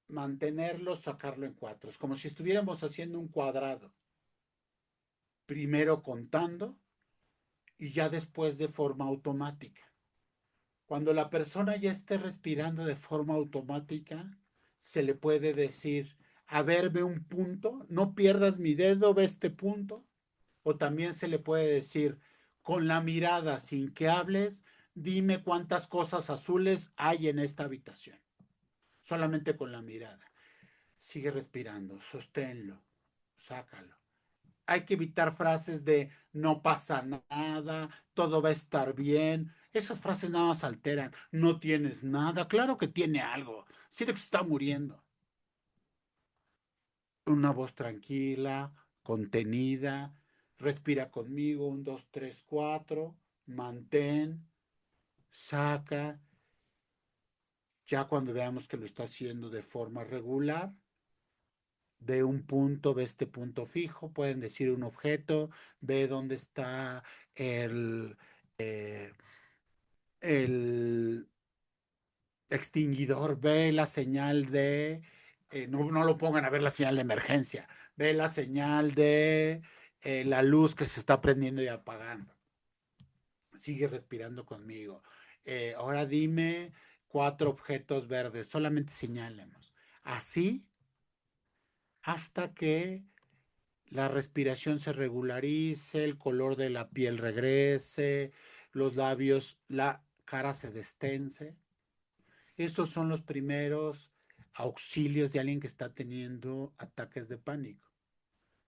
mantenerlo, sacarlo en cuatro. Es como si estuviéramos haciendo un cuadrado. Primero contando y ya después de forma automática. Cuando la persona ya esté respirando de forma automática, se le puede decir, a ver, ve un punto, no pierdas mi dedo, ve este punto. O también se le puede decir, con la mirada, sin que hables, dime cuántas cosas azules hay en esta habitación. Solamente con la mirada. Sigue respirando, sosténlo, sácalo. Hay que evitar frases de no pasa nada, todo va a estar bien. Esas frases nada más alteran. No tienes nada. Claro que tiene algo. Siente que se está muriendo. Una voz tranquila, contenida. Respira conmigo. Un, dos, tres, cuatro. Mantén. Saca. Ya cuando veamos que lo está haciendo de forma regular, ve un punto, ve este punto fijo, pueden decir un objeto, ve dónde está el, eh, el extinguidor, ve la señal de, no, no lo pongan a ver la señal de emergencia, ve la señal de la luz que se está prendiendo y apagando. Sigue respirando conmigo. Ahora dime cuatro objetos verdes, solamente señálemos. Así hasta que la respiración se regularice, el color de la piel regrese, los labios, la cara se destense. Estos son los primeros auxilios de alguien que está teniendo ataques de pánico.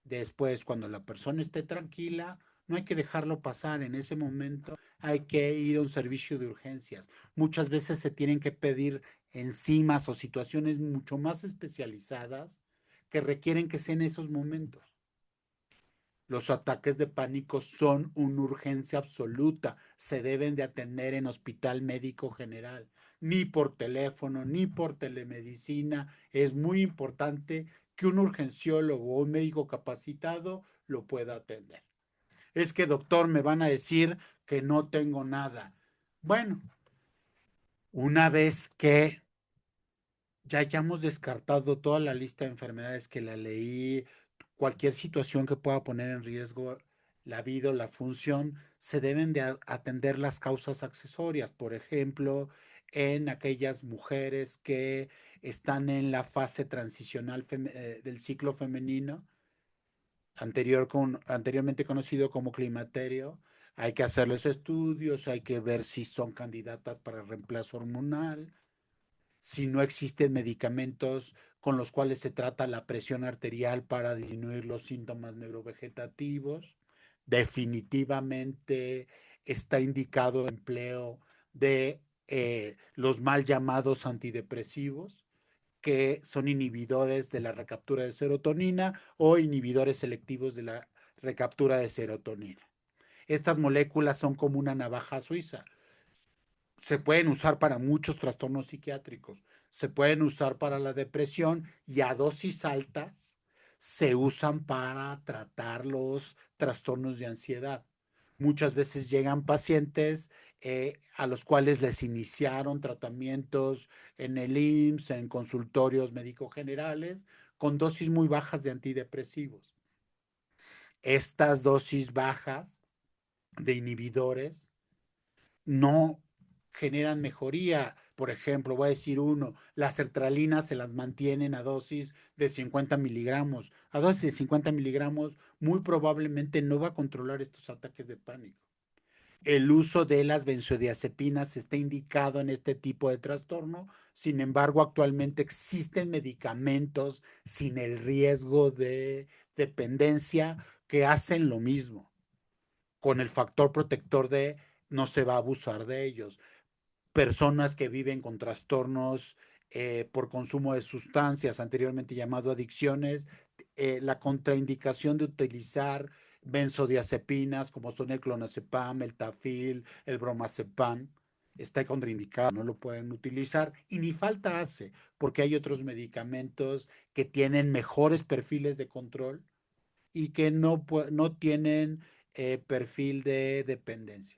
Después, cuando la persona esté tranquila, no hay que dejarlo pasar. En ese momento hay que ir a un servicio de urgencias. Muchas veces se tienen que pedir enzimas o situaciones mucho más especializadas que requieren que sea en esos momentos. Los ataques de pánico son una urgencia absoluta. Se deben de atender en hospital médico general. Ni por teléfono, ni por telemedicina. Es muy importante que un urgenciólogo o un médico capacitado lo pueda atender. Es que, doctor, me van a decir que no tengo nada. Bueno, una vez que ya hayamos descartado toda la lista de enfermedades que la leí, cualquier situación que pueda poner en riesgo la vida o la función, se deben de atender las causas accesorias. Por ejemplo, en aquellas mujeres que están en la fase transicional del ciclo femenino, anteriormente conocido como climaterio. Hay que hacerles estudios, hay que ver si son candidatas para reemplazo hormonal, si no existen medicamentos con los cuales se trata la presión arterial para disminuir los síntomas neurovegetativos. Definitivamente está indicado el empleo de los mal llamados antidepresivos, que son inhibidores de la recaptura de serotonina o inhibidores selectivos de la recaptura de serotonina. Estas moléculas son como una navaja suiza. Se pueden usar para muchos trastornos psiquiátricos, se pueden usar para la depresión y a dosis altas se usan para tratar los trastornos de ansiedad. Muchas veces llegan pacientes a los cuales les iniciaron tratamientos en el IMSS, en consultorios médico generales, con dosis muy bajas de antidepresivos. Estas dosis bajas de inhibidores no generan mejoría. Por ejemplo, voy a decir uno, las sertralinas se las mantienen a dosis de 50 miligramos. A dosis de 50 miligramos muy probablemente no va a controlar estos ataques de pánico. El uso de las benzodiazepinas está indicado en este tipo de trastorno. Sin embargo, actualmente existen medicamentos sin el riesgo de dependencia que hacen lo mismo, con el factor protector de no se va a abusar de ellos. Personas que viven con trastornos por consumo de sustancias, anteriormente llamado adicciones, la contraindicación de utilizar benzodiazepinas como son el clonazepam, el tafil, el bromazepam, está contraindicado, no lo pueden utilizar y ni falta hace, porque hay otros medicamentos que tienen mejores perfiles de control y que no tienen perfil de dependencia.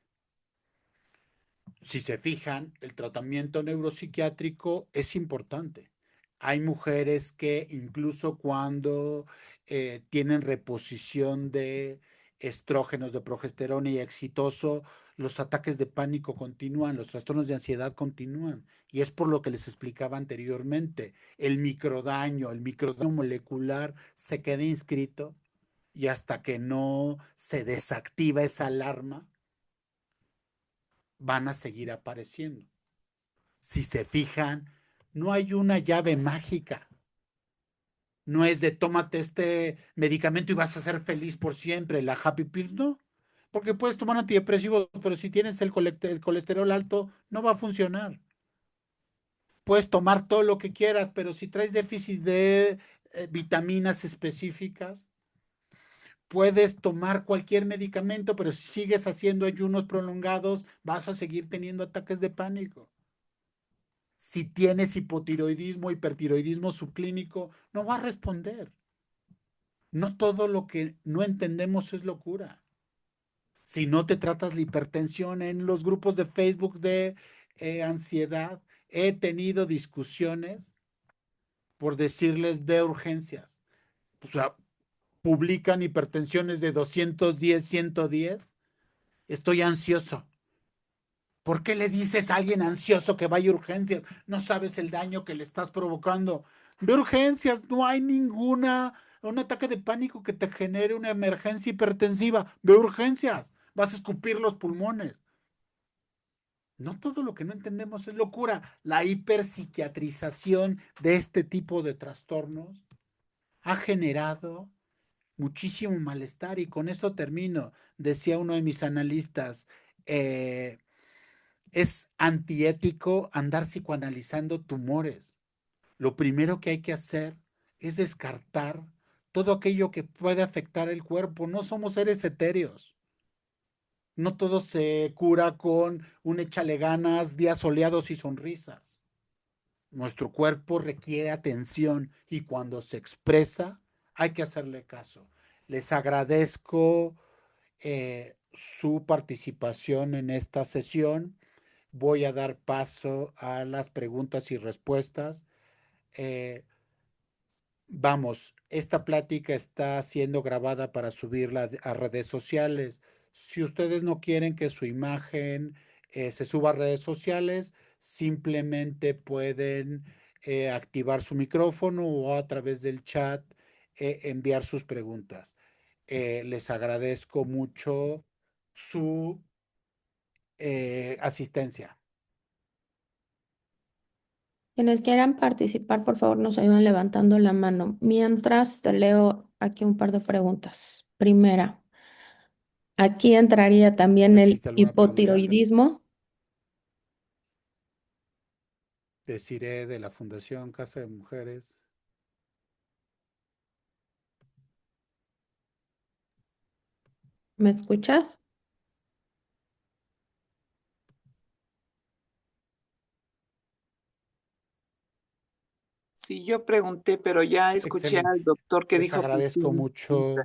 Si se fijan, el tratamiento neuropsiquiátrico es importante. Hay mujeres que incluso cuando tienen reposición de estrógenos, de progesterona y exitoso, los ataques de pánico continúan, los trastornos de ansiedad continúan. Y es por lo que les explicaba anteriormente. El microdaño molecular se queda inscrito y hasta que no se desactiva esa alarma, van a seguir apareciendo. Si se fijan, no hay una llave mágica. No es de tómate este medicamento y vas a ser feliz por siempre, la Happy Pills, no. Porque puedes tomar antidepresivos, pero si tienes el colesterol alto, no va a funcionar. Puedes tomar todo lo que quieras, pero si traes déficit de vitaminas específicas, puedes tomar cualquier medicamento, pero si sigues haciendo ayunos prolongados, vas a seguir teniendo ataques de pánico. Si tienes hipotiroidismo, hipertiroidismo subclínico, no va a responder. No todo lo que no entendemos es locura. Si no te tratas la hipertensión en los grupos de Facebook de ansiedad, he tenido discusiones por decirles de urgencias. O sea, publican hipertensiones de 210, 110. Estoy ansioso. ¿Por qué le dices a alguien ansioso que vaya a urgencias? No sabes el daño que le estás provocando. Ve urgencias, no hay un ataque de pánico que te genere una emergencia hipertensiva. Ve urgencias, vas a escupir los pulmones. No todo lo que no entendemos es locura. La hiperpsiquiatrización de este tipo de trastornos ha generado muchísimo malestar y con esto termino. Decía uno de mis analistas, es antiético andar psicoanalizando tumores. Lo primero que hay que hacer es descartar todo aquello que puede afectar el cuerpo. No somos seres etéreos. No todo se cura con un échale ganas, días soleados y sonrisas. Nuestro cuerpo requiere atención y cuando se expresa hay que hacerle caso. Les agradezco su participación en esta sesión. Voy a dar paso a las preguntas y respuestas. Eh, Vamos, esta plática está siendo grabada para subirla a redes sociales. Si ustedes no quieren que su imagen se suba a redes sociales, simplemente pueden activar su micrófono o a través del chat enviar sus preguntas. Les agradezco mucho su asistencia. Quienes quieran participar, por favor, nos ayudan levantando la mano. Mientras te leo aquí un par de preguntas. Primera, aquí entraría también el ¿Existe alguna pregunta? hipotiroidismo. Deciré de la Fundación Casa de Mujeres. ¿Me escuchas? Sí, yo pregunté, pero ya escuché Excelente. al doctor que Les dijo que agradezco sí. mucho.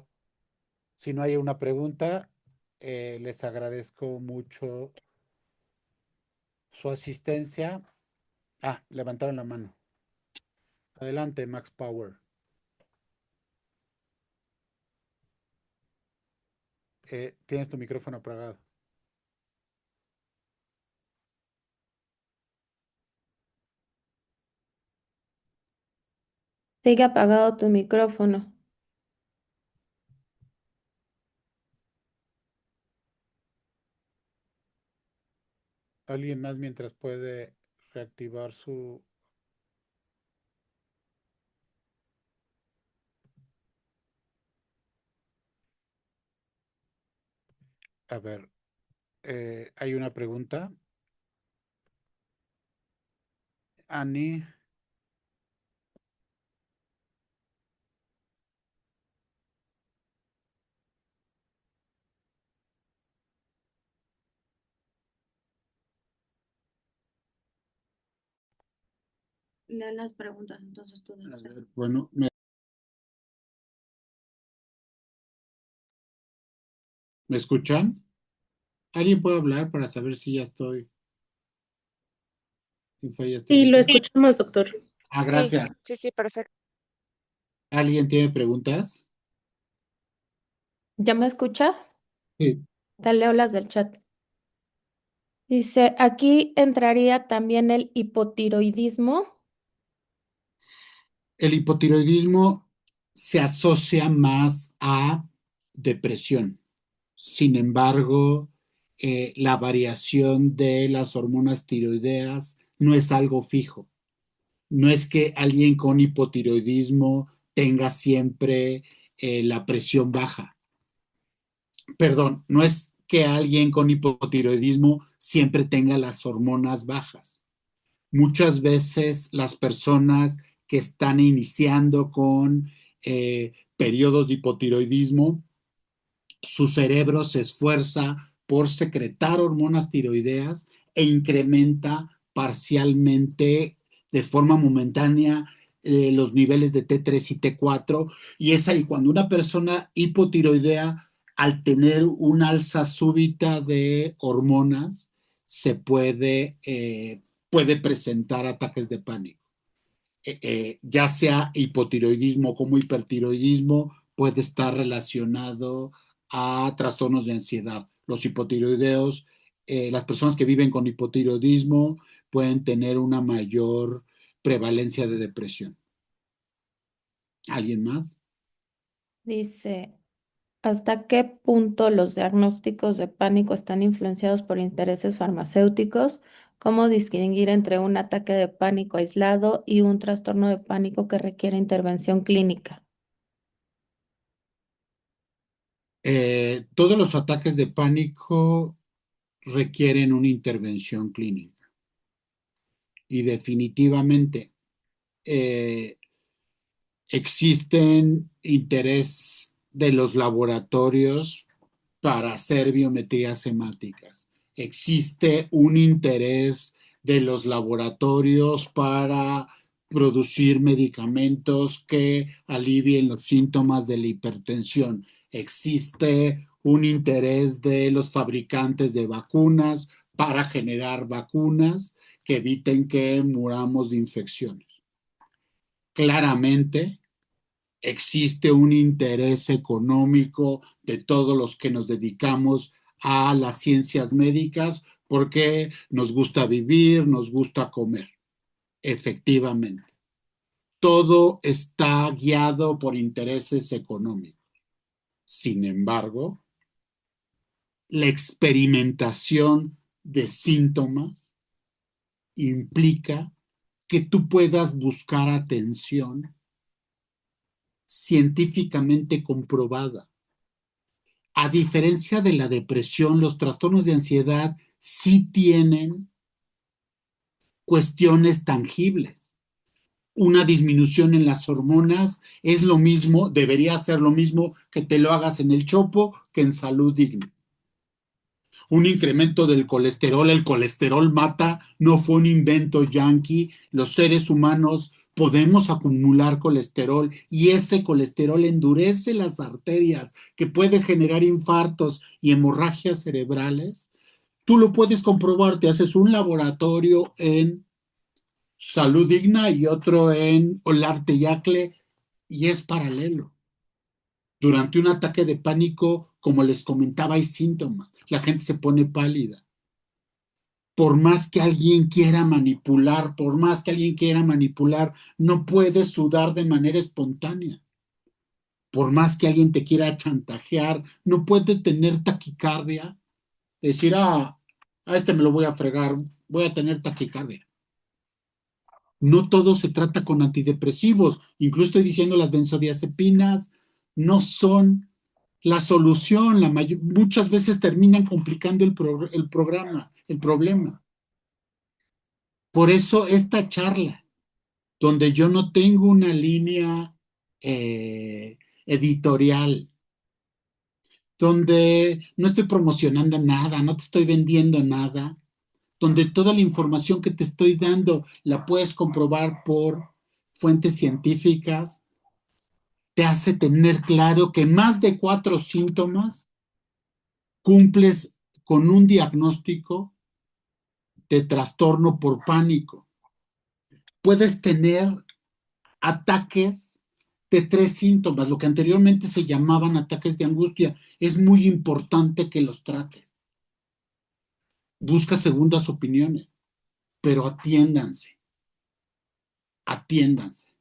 Si no hay una pregunta, les agradezco mucho su asistencia. Ah, levantaron la mano. Adelante, Max Power. Tienes tu micrófono apagado. Sigue apagado tu micrófono. ¿Alguien más mientras puede reactivar su... A ver, hay una pregunta. Annie, Lee las preguntas, entonces tú. a ver, bueno, ¿me escuchan? ¿Alguien puede hablar para saber si ya estoy sin fallas Sí, lo técnicas? escuchamos, doctor. Ah, Sí, gracias. sí, perfecto. ¿Alguien tiene preguntas? ¿Ya me escuchas? Sí. Te leo las del chat. Dice, aquí entraría también el hipotiroidismo. El hipotiroidismo se asocia más a depresión. Sin embargo, la variación de las hormonas tiroideas no es algo fijo. No es que alguien con hipotiroidismo tenga siempre la presión baja. Perdón, no es que alguien con hipotiroidismo siempre tenga las hormonas bajas. Muchas veces las personas que están iniciando con periodos de hipotiroidismo, su cerebro se esfuerza por secretar hormonas tiroideas e incrementa parcialmente de forma momentánea los niveles de T3 y T4, y es ahí cuando una persona hipotiroidea, al tener un alza súbita de hormonas, se puede presentar ataques de pánico. Ya sea hipotiroidismo como hipertiroidismo, puede estar relacionado a trastornos de ansiedad. Los hipotiroideos, las personas que viven con hipotiroidismo pueden tener una mayor prevalencia de depresión. ¿Alguien más? Dice, ¿hasta qué punto los diagnósticos de pánico están influenciados por intereses farmacéuticos? ¿Cómo distinguir entre un ataque de pánico aislado y un trastorno de pánico que requiere intervención clínica? Todos los ataques de pánico requieren una intervención clínica y definitivamente eh, existen interés de los laboratorios para hacer biometrías hemáticas. Existe un interés de los laboratorios para producir medicamentos que alivien los síntomas de la hipertensión. Existe un interés de los fabricantes de vacunas para generar vacunas que eviten que muramos de infecciones. Claramente, existe un interés económico de todos los que nos dedicamos a las ciencias médicas porque nos gusta vivir, nos gusta comer, efectivamente. Todo está guiado por intereses económicos. Sin embargo, la experimentación de síntomas implica que tú puedas buscar atención científicamente comprobada. A diferencia de la depresión, los trastornos de ansiedad sí tienen cuestiones tangibles. Una disminución en las hormonas es lo mismo, debería ser lo mismo que te lo hagas en el Chopo que en Salud Digna. Un incremento del colesterol, el colesterol mata, no fue un invento yanqui, los seres humanos podemos acumular colesterol y ese colesterol endurece las arterias que puede generar infartos y hemorragias cerebrales. Tú lo puedes comprobar, te haces un laboratorio en Salud Digna y otro en Olarte Yacle y es paralelo. Durante un ataque de pánico, como les comentaba, hay síntomas. La gente se pone pálida. Por más que alguien quiera manipular, por más que alguien quiera manipular, no puedes sudar de manera espontánea. Por más que alguien te quiera chantajear, no puede tener taquicardia. Decir, a este me lo voy a fregar, voy a tener taquicardia. No todo se trata con antidepresivos. Incluso estoy diciendo las benzodiazepinas no son la solución. Muchas veces terminan complicando el problema. Por eso esta charla, donde yo no tengo una línea editorial, donde no estoy promocionando nada, no te estoy vendiendo nada, donde toda la información que te estoy dando la puedes comprobar por fuentes científicas, te hace tener claro que más de 4 síntomas cumples con un diagnóstico de trastorno por pánico. Puedes tener ataques de 3 síntomas, lo que anteriormente se llamaban ataques de angustia. Es muy importante que los trates. Busca segundas opiniones, pero atiéndanse, atiéndanse.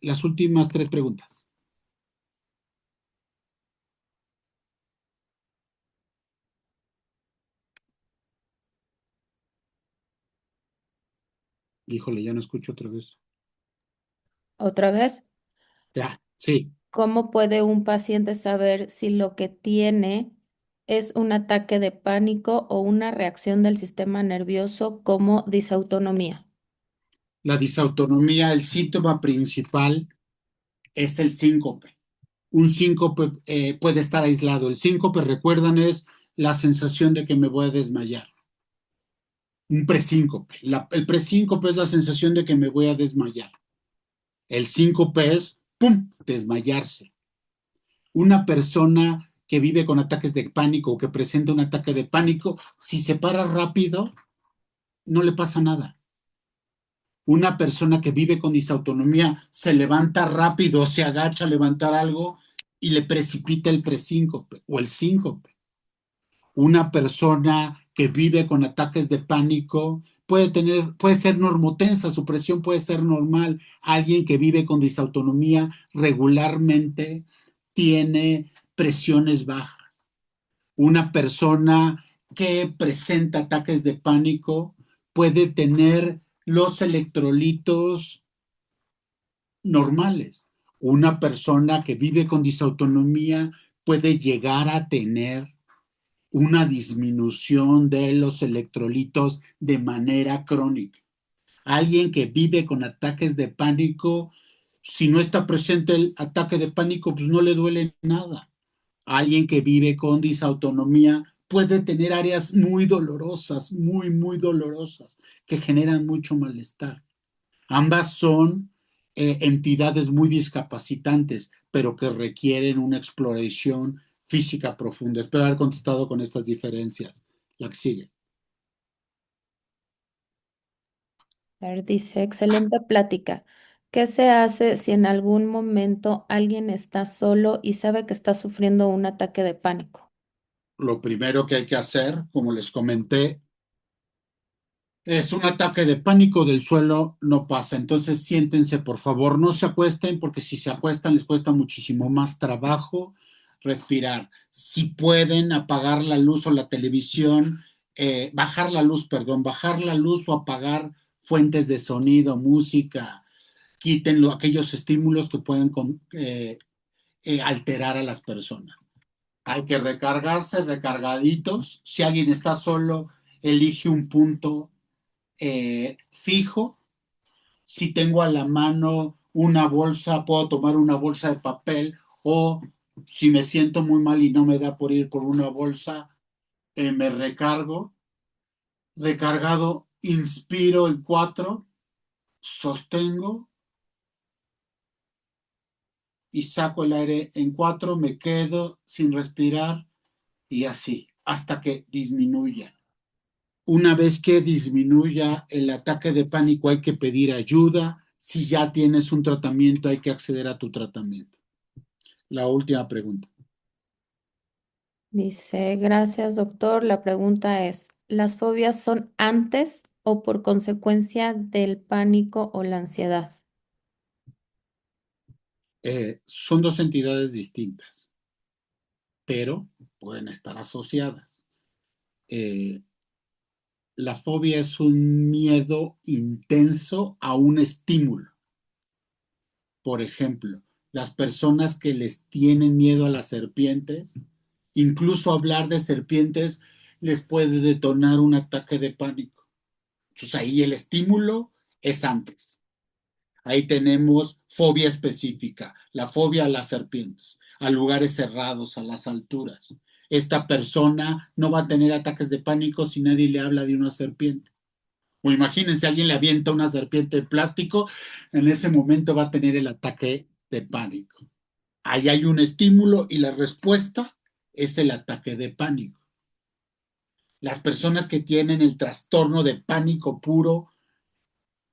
Las últimas 3 preguntas. Híjole, ya no escucho otra vez. Otra vez, Ya, sí. ¿cómo puede un paciente saber si lo que tiene es un ataque de pánico o una reacción del sistema nervioso como disautonomía? La disautonomía, el síntoma principal es el síncope. Un síncope puede estar aislado. El síncope, recuerdan, es la sensación de que me voy a desmayar. Un presíncope. El presíncope es la sensación de que me voy a desmayar. El síncope es, ¡pum!, desmayarse. Una persona que vive con ataques de pánico o que presenta un ataque de pánico, si se para rápido, no le pasa nada. Una persona que vive con disautonomía se levanta rápido, se agacha a levantar algo y le precipita el presíncope o el síncope. Una persona que vive con ataques de pánico puede ser normotensa, su presión puede ser normal. Alguien que vive con disautonomía regularmente tiene presiones bajas. Una persona que presenta ataques de pánico puede tener los electrolitos normales. Una persona que vive con disautonomía puede llegar a tener una disminución de los electrolitos de manera crónica. Alguien que vive con ataques de pánico, si no está presente el ataque de pánico, pues no le duele nada. Alguien que vive con disautonomía puede tener áreas muy dolorosas, muy, muy dolorosas, que generan mucho malestar. Ambas son entidades muy discapacitantes, pero que requieren una exploración física profunda. Espero haber contestado con estas diferencias. La que sigue. A ver, dice, excelente plática. ¿Qué se hace si en algún momento alguien está solo y sabe que está sufriendo un ataque de pánico? lo primero que hay que hacer, como les comenté, es un ataque de pánico del suelo, no pasa. Entonces siéntense, por favor, no se acuesten, porque si se acuestan les cuesta muchísimo más trabajo respirar. Si pueden apagar la luz o la televisión, bajar la luz, perdón, bajar la luz o apagar fuentes de sonido, música, quítenlo, aquellos estímulos que pueden alterar a las personas. Hay que recargarse, recargaditos. Si alguien está solo, elige un punto fijo. Si tengo a la mano una bolsa, puedo tomar una bolsa de papel, o si me siento muy mal y no me da por ir por una bolsa, me recargo. Recargado, inspiro en 4, sostengo y saco el aire en 4, me quedo sin respirar y así, hasta que disminuya. Una vez que disminuya el ataque de pánico, hay que pedir ayuda. Si ya tienes un tratamiento, hay que acceder a tu tratamiento. La última pregunta. Dice, gracias, doctor. La pregunta es, ¿las fobias son antes o por consecuencia del pánico o la ansiedad? Son dos entidades distintas, pero pueden estar asociadas. Eh, la fobia es un miedo intenso a un estímulo. Por ejemplo, las personas que les tienen miedo a las serpientes, incluso hablar de serpientes les puede detonar un ataque de pánico. Entonces ahí el estímulo es antes. Ahí tenemos fobia específica, la fobia a las serpientes, a lugares cerrados, a las alturas. Esta persona no va a tener ataques de pánico si nadie le habla de una serpiente. O imagínense, alguien le avienta una serpiente de plástico, en ese momento va a tener el ataque de pánico. Ahí hay un estímulo y la respuesta es el ataque de pánico. Las personas que tienen el trastorno de pánico puro,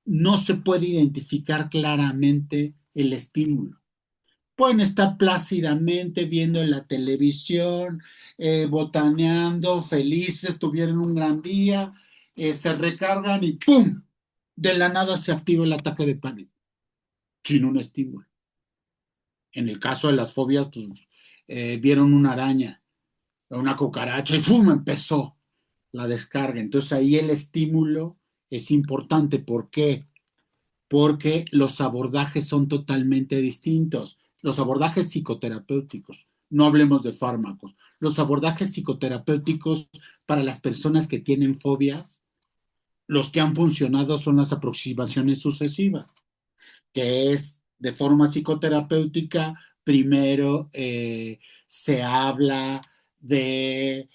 no se puede identificar claramente el estímulo. Pueden estar plácidamente viendo en la televisión, botaneando, felices, tuvieron un gran día, se recargan y ¡pum! De la nada se activa el ataque de pánico, sin un estímulo. En el caso de las fobias, pues, vieron una araña, una cucaracha y ¡pum! Empezó la descarga. Entonces ahí el estímulo es importante. ¿Por qué? Porque los abordajes son totalmente distintos. Los abordajes psicoterapéuticos, no hablemos de fármacos, los abordajes psicoterapéuticos para las personas que tienen fobias, los que han funcionado son las aproximaciones sucesivas, que es de forma psicoterapéutica, primero se habla de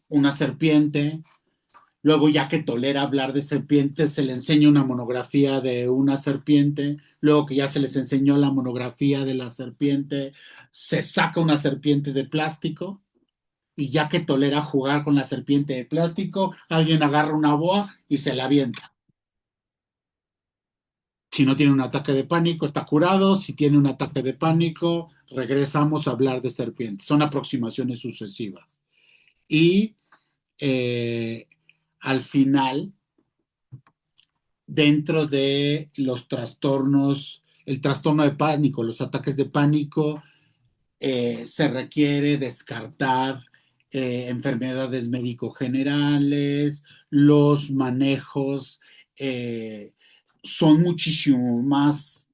una serpiente. Luego, ya que tolera hablar de serpientes, se le enseña una monografía de una serpiente. Luego que ya se les enseñó la monografía de la serpiente, se saca una serpiente de plástico. Y ya que tolera jugar con la serpiente de plástico, alguien agarra una boa y se la avienta. Si no tiene un ataque de pánico, está curado. Si tiene un ataque de pánico, regresamos a hablar de serpientes. Son aproximaciones sucesivas. Y eh, al final dentro de los trastornos, el trastorno de pánico, los ataques de pánico, se requiere descartar enfermedades médico-generales, los manejos son muchísimo más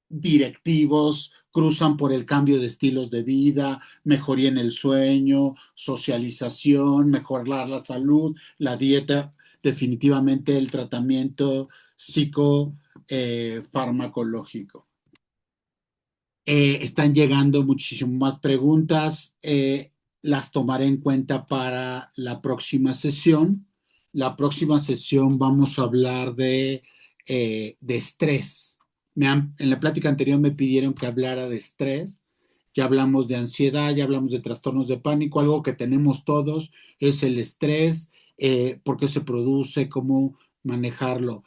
directivos, cruzan por el cambio de estilos de vida, mejoría en el sueño, socialización, mejorar la salud, la dieta, definitivamente el tratamiento psicofarmacológico. Están llegando muchísimas más preguntas, las tomaré en cuenta para la próxima sesión. La próxima sesión vamos a hablar de estrés. En la plática anterior me pidieron que hablara de estrés, ya hablamos de ansiedad, ya hablamos de trastornos de pánico, algo que tenemos todos es el estrés, por qué se produce, cómo manejarlo.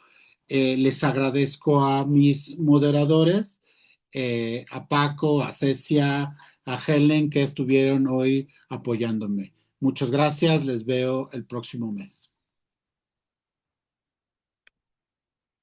Les agradezco a mis moderadores, a Paco, a Cecia, a Helen que estuvieron hoy apoyándome. Muchas gracias, les veo el próximo mes.